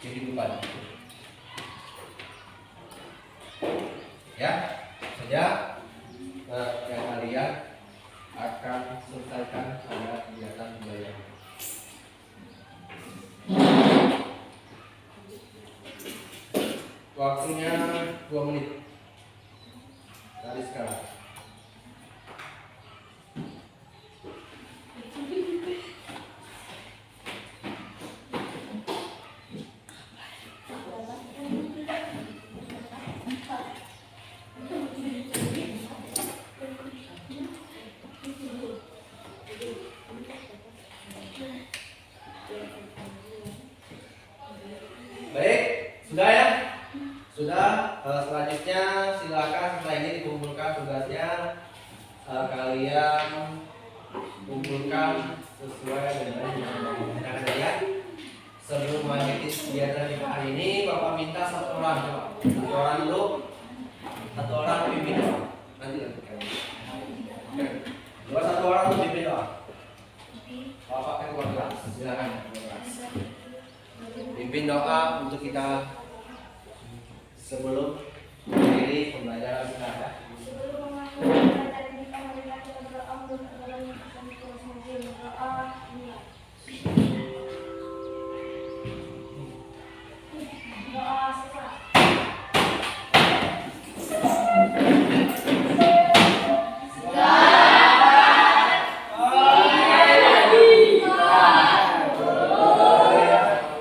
kehidupan. Ya, saja yang kalian akan selesaikan pada kegiatan belajar. Waktunya 2 menit dari sekarang. Baik, sudah ya? Sudah. Selanjutnya silakan setelah ini dikumpulkan tugasnya. Kalian kumpulkan sesuai dengan yang dimintakan ya. Sebelum mengakhiri kegiatan kita hari ini, Bapak minta 1 orang coba. 1 orang dulu. 1 orang pimpin doa. Nanti. Coba 1 orang dulu pimpin doa. Bapak kan keluar kelas. Silakan keluar kelas. Pimpin doa untuk kita sebelum mengakhiri pembelajaran kita ya.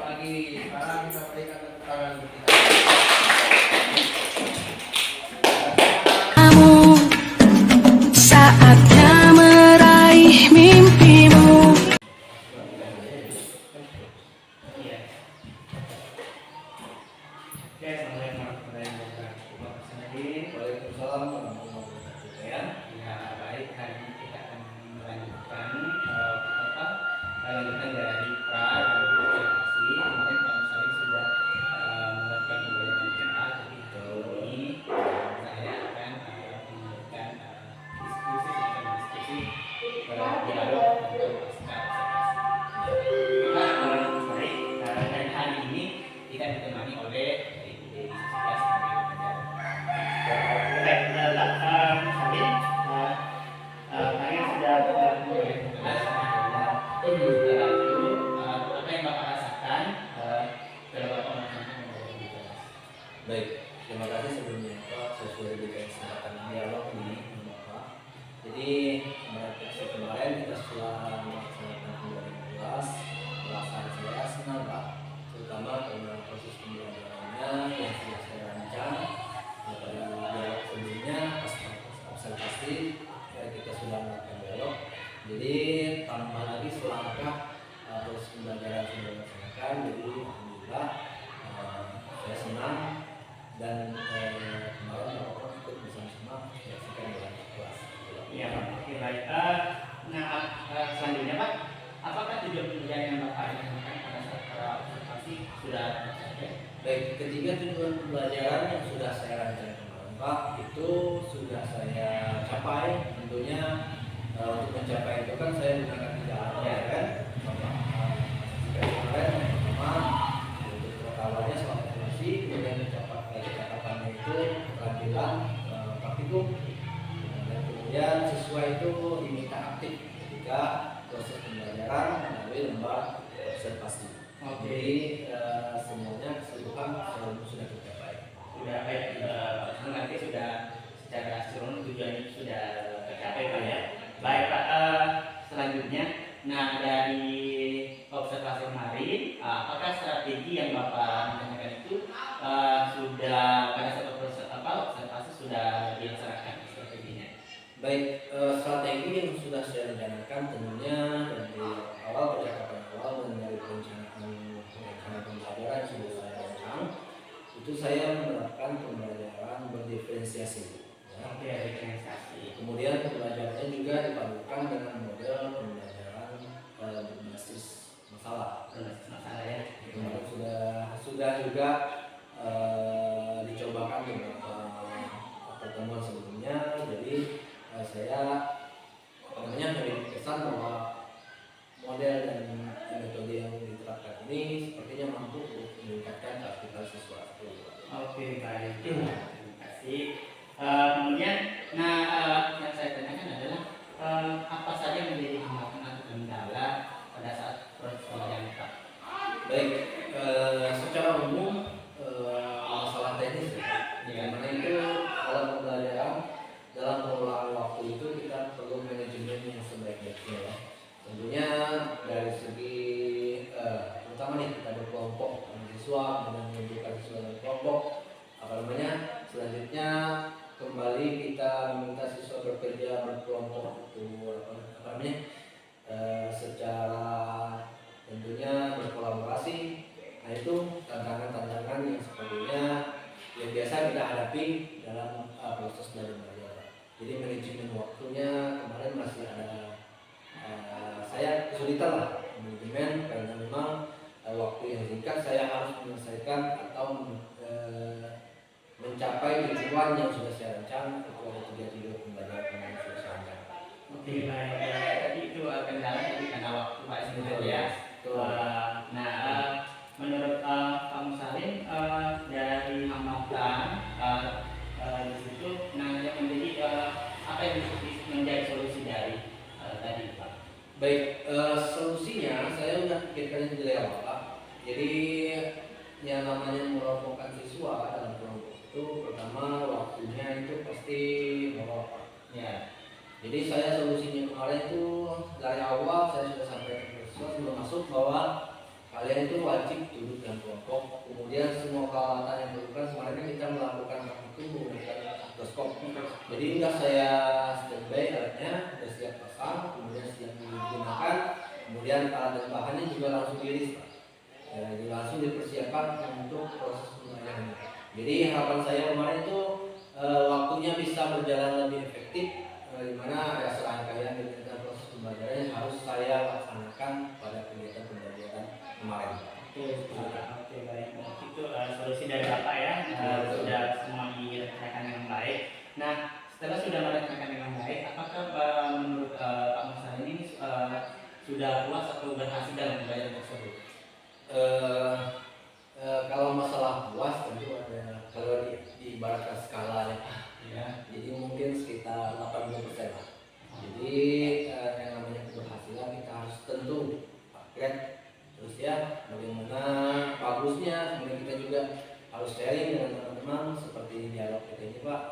Lagi sekarang kita berikan tepuk tangan akan dialog ini Bapak. Jadi kemarin kita sudah melaksanakan pembelajaran kelas, perasaan saya senang Pak, terutama karena proses pembelajarannya yang sudah saya rancang pada dialog sebelumnya pas observasi kita sudah melakukan dialog. Jadi tambah lagi selangkah proses pembelajaran sudah dilaksanakan. Jadi alhamdulillah saya senang dan kemarin Bapak ikut bersama-sama menyaksikan dalam kelas. Iya Pak, oke baik. Selanjutnya Pak, apakah tujuan pembelajaran yang Bapak inginkan pada saat observasi sudah tercapai? Baik, ketiga tujuan pembelajaran yang sudah saya rancang kemarin Pak, itu sudah saya capai. Tentunya untuk mencapai itu kan saya menggunakan 3 hal ya kan. Kemarin pertama untuk awalnya soal evaluasi, kemudian catatannya itu keterampilan praktikum, dan kemudian siswa itu diminta aktif ketika proses pembelajaran melalui lembar observasi. Jadi semuanya keseluruhan sudah tercapai. Sudah baik, nanti sudah secara keseluruhan tujuannya sudah tercapai Pak ya. Baik Pak, selanjutnya, nah dari observasi kemarin, apakah strategi yang Bapak rencanakan itu sudah pada saat observasi sudah dilaksanakan strateginya? Baik, strategi yang sudah saya rencanakan tentunya dari awal percakapan awal dan dari perencanaan pembelajaran yang sudah saya rancang, itu saya menerapkan pembelajaran berdiferensiasi. Oke, diferensiasi. Kemudian pembelajarannya juga dipadukan dengan model pembelajaran berbasis masalah. Berbasis masalah ya. Kemarin sudah juga dicobakan beberapa pertemuan sebelumnya. Jadi saya memiliki kesan bahwa model dan metode yang diterapkan ini sepertinya mampu untuk meningkatkan aktivitas siswa. Oke, baik. Terima kasih. Kemudian, yang saya tanyakan adalah apa saja yang menjadi hambatan atau kendala pada saat proses pembelajaran Pak? Baik, secara umum masalah teknis ya, mana itu dalam pembelajaran, dalam pengelolaan waktu itu kita perlu manajemen yang sebaik-baiknya ya. Tentunya dari segi terutama nih kita berkelompok siswa dengan menunjukkan siswa dan kelompok, selanjutnya kembali kita meminta siswa bekerja berkelompok itu secara tentunya berkolaborasi. Nah itu tantangan-tantangan yang sepertinya yang biasa kita hadapi dalam proses belajar. Jadi manajemen waktunya kemarin masih ada saya kesulitan lah manajemen karena memang waktu yang singkat saya harus menyelesaikan atau mencapai tujuan yang sudah saya rancang. Itu ada 3 tujuan pembelajaran yang sudah saya rancang. Oke, baik. Tadi itu kendala karena waktu Pak sebenarnya ya. Menurut Pak Musalim dari hambatan di situ, yang menjadi apa yang menjadi solusi dari tadi Pak? Baik, solusinya saya sudah pikirkan dari awal Pak. Jadi yang namanya mengelompokkan siswa dalam kelompok itu pertama waktunya itu pasti molor Pak. Ya. Jadi saya solusinya kemarin itu dari awal saya sudah sampaikan ke siswa sebelum masuk bahwa kalian itu wajib duduk dalam kelompok. Kemudian semua peralatan yang diperlukan kemarin kan kita melakukan itu menggunakan mikroskop. Jadi sudah saya standby alatnya, sudah siap pasang, kemudian siap digunakan, kemudian alat dan bahannya juga langsung diiris Pak. Jadi langsung dipersiapkan untuk proses pembelajaran. Jadi harapan saya kemarin itu waktunya bisa berjalan lebih efektif, di mana ada serangkaian kegiatan proses pembelajaran yang harus saya laksanakan pada kegiatan pembelajaran kemarin. Oke, baik. Itu solusi dari Bapak ya. Sudah semua direncanakan dengan baik. Nah, setelah sudah merencanakan dengan baik, apakah menurut Pak Musa ini sudah puas atau berhasil dalam pembelajaran tersebut? Kalau masalah puas tentu ada, kalau diibaratkan skala ya, jadi mungkin sekitar 80% lah. Jadi yang namanya keberhasilan kita harus tentu paket terus ya, bagaimana bagusnya, kemudian kita juga harus sharing dengan teman-teman seperti dialog kita ini Pak,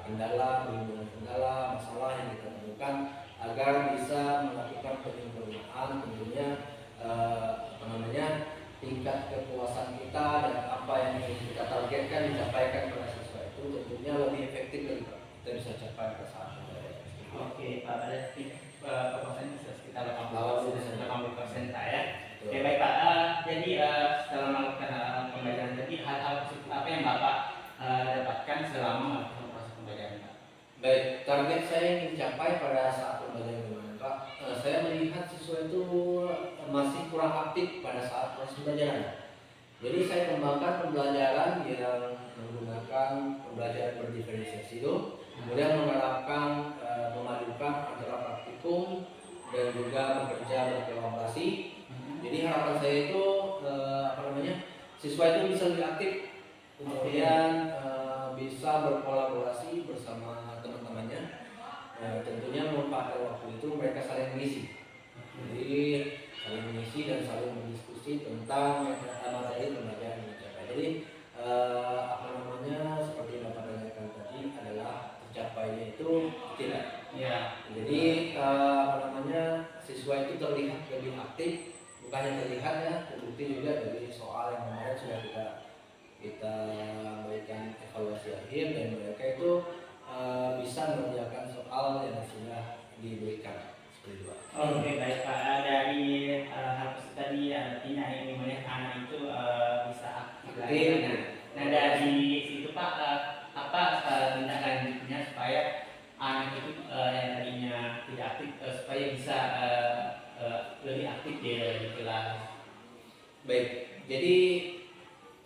kendala dengan kendala, masalah yang kita temukan agar bisa melakukan penyempurnaan tentunya tingkat kepuasan kita dan apa yang kita targetkan dicapai pada siswa itu tentunya lebih efektif dari kita bisa capai pada saat pembelajaran. Oke, Pak, berarti kepuasan bisa sekitar 80% Pak ya. Oke, baik Pak. Jadi setelah melakukan pembelajaran tadi, hal-hal positif apa yang Bapak dapatkan selama melakukan proses pembelajaran Pak? Baik, target saya yang dicapai pada saat pembelajaran gimana Pak? Saya melihat siswa itu masih kurang aktif pada saat proses pembelajaran. Jadi saya kembangkan pembelajaran yang menggunakan pembelajaran berdiferensiasi itu, kemudian menerapkan memadukan antara praktikum dan juga bekerja berkolaborasi. Jadi harapan saya itu siswa itu bisa lebih aktif, kemudian bisa berkolaborasi bersama teman-temannya. Tentunya memanfaatkan waktu itu mereka saling mengisi. Jadi saling mengisi dan saling berdiskusi tentang materi pembelajaran yang dicapai. Jadi seperti yang Bapak tanyakan tadi adalah tercapainya itu tidak. Ya. Jadi siswa itu terlihat lebih aktif, bukannya terlihat ya, terbukti juga dari soal yang kemarin sudah kita berikan evaluasi akhir dan mereka itu bisa mengerjakan soal yang sudah diberikan seperti itu. Oke, baik Pak. Dari hal tadi artinya ini melihat anak itu bisa aktif lagi. Nah dari situ Pak, apa tindak lanjutnya supaya anak itu yang tadinya tidak aktif supaya bisa lebih aktif di kelas? Baik, jadi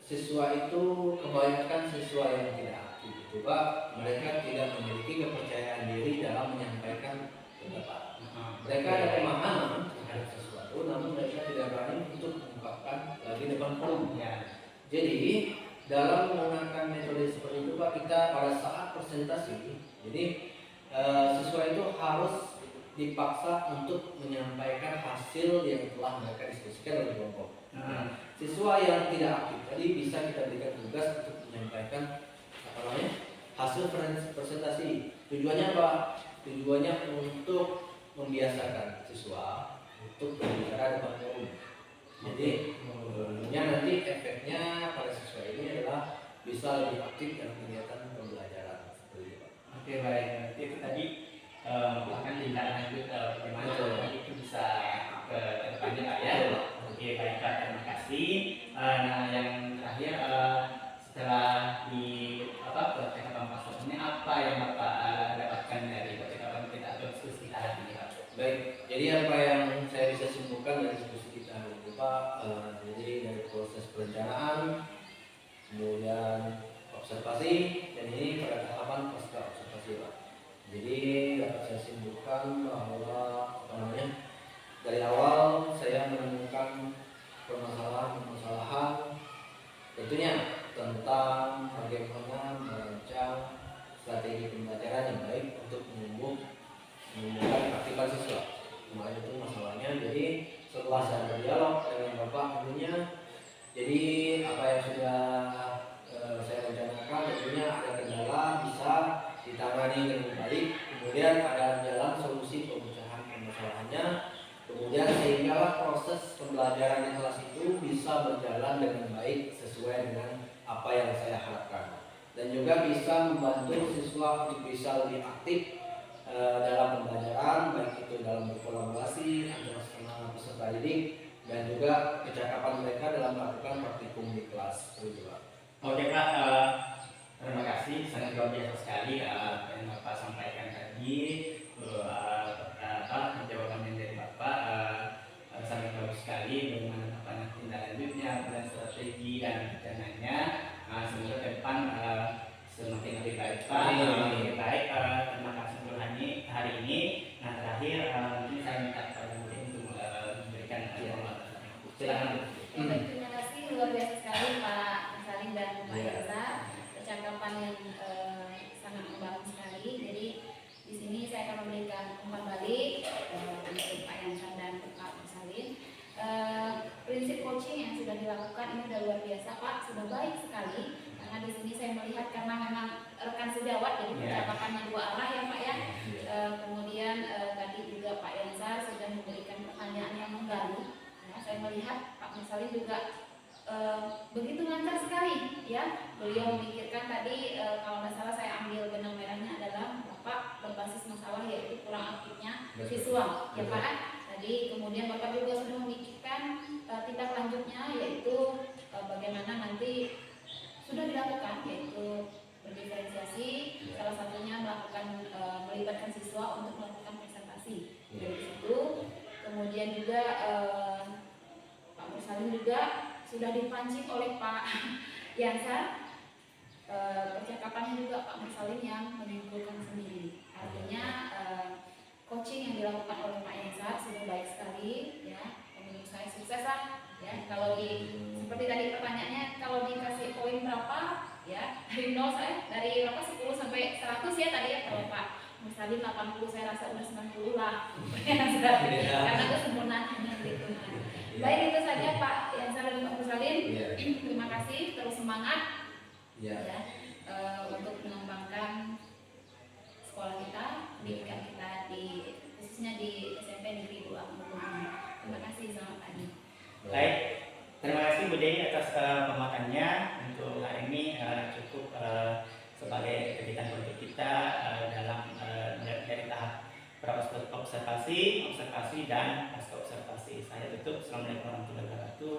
siswa itu kebanyakan siswa yang tidak aktif itu Pak, mereka tidak memiliki kepercayaan diri dalam menyampaikan pendapat. Mereka ada pemahaman terhadap sesuatu, namun mereka tidak berani untuk mengungkapkan lagi depan forum. Ya. Jadi dalam menggunakan metode seperti itu Pak, kita pada saat presentasi, jadi siswa itu harus dipaksa untuk menyampaikan hasil yang telah mereka diskusikan oleh kelompok. Siswa yang tidak aktif tadi bisa kita berikan tugas untuk menyampaikan hasil presentasi. Tujuannya apa? Tujuannya untuk membiasakan siswa untuk berbicara depan forum. Jadi nanti efeknya pada siswa ini adalah bisa lebih aktif dalam kegiatan pembelajaran seperti itu. Oke, baik. Nanti itu tadi akan tindak lanjut bagaimana itu bisa ke depannya Pak ya. Oke, baik Pak, terima kasih. Nah yang terakhir setelah di percakapan pasal ini apa yang Bapak dapatkan dari percakapan kita atau diskusi kita hari ini Pak? Baik, jadi apa yang saya bisa simpulkan dari diskusi kita hari ini Pak, jadi dari proses perencanaan, kemudian observasi, dan ini pada tahapan pasca observasi Pak. Jadi dapat saya simpulkan bahwa dari awal saya menemukan permasalahan tentunya tentang bagaimana merancang strategi pembelajaran yang baik untuk menumbuhkan aktivitas siswa. Kemarin itu masalahnya. Jadi setelah saya berdialog dengan Bapak tentunya, jadi apa yang sudah saya rencanakan tentunya ada kendala bisa ditangani dengan baik, kemudian ada jalan solusi pemecahan permasalahannya, kemudian sehingga proses pembelajaran di kelas itu bisa berjalan dengan baik sesuai dengan apa yang saya harapkan, dan juga bisa membantu siswa untuk bisa lebih aktif dalam pembelajaran, baik itu dalam berkolaborasi antara sama peserta didik dan juga kecakapan mereka dalam melakukan praktikum di kelas. Oke Pak, terima kasih, sangat luar biasa sekali yang Bapak sampaikan tadi. Jawaban dari Bapak sangat bagus sekali bagaimana Bapak tindak lanjutnya dan strategi dan rencananya. Semoga ke depan semakin lebih baik Pak. Lebih baik. Terima kasih untuk hari ini. Nah terakhir mungkin saya minta kepada Budi untuk memberikan silakan. Terima kasih luar biasa sekali Pak Salim dan Pak Elsa, percakapan yang sangat membangun sekali. Jadi di sini saya akan beliau memikirkan tadi kalau nggak salah saya ambil benang merahnya adalah Bapak berbasis masalah yaitu kurang aktifnya siswa, ya Pak. Tadi kemudian Bapak juga sudah memikirkan tindak lanjutnya yaitu bagaimana nanti sudah dilakukan yaitu berdiferensiasi, salah satunya melibatkan siswa untuk melakukan presentasi dari situ. Kemudian juga Pak Mursalim juga sudah dipancing oleh Pak Yansar, percakapannya juga Pak Mursalim yang menyimpulkan sendiri. Artinya coaching yang dilakukan oleh Pak Yansar sudah baik sekali, ya. Menurut saya sukses lah, ya. Kalau seperti tadi pertanyaannya, kalau dikasih poin berapa, ya dari 0 dari berapa 10 sampai 100 ya tadi ya. Kalau Pak Mursalim 80, saya rasa udah 90 lah. Karena kesempurnaan gitu. Baik, itu saja Pak Yansar dan Pak Mursalim. Terima kasih, terus semangat ya, untuk mengembangkan sekolah kita, pendidikan kita khususnya di SMP Negeri 2 Mugumu. Terima kasih, selamat pagi. Baik, terima kasih Bu Dewi atas penguatannya. Untuk hari ini cukup sebagai kegiatan politik kita dalam dari tahap observasi dan pasca observasi. Saya tutup. Assalamualaikum warahmatullahi wabarakatuh.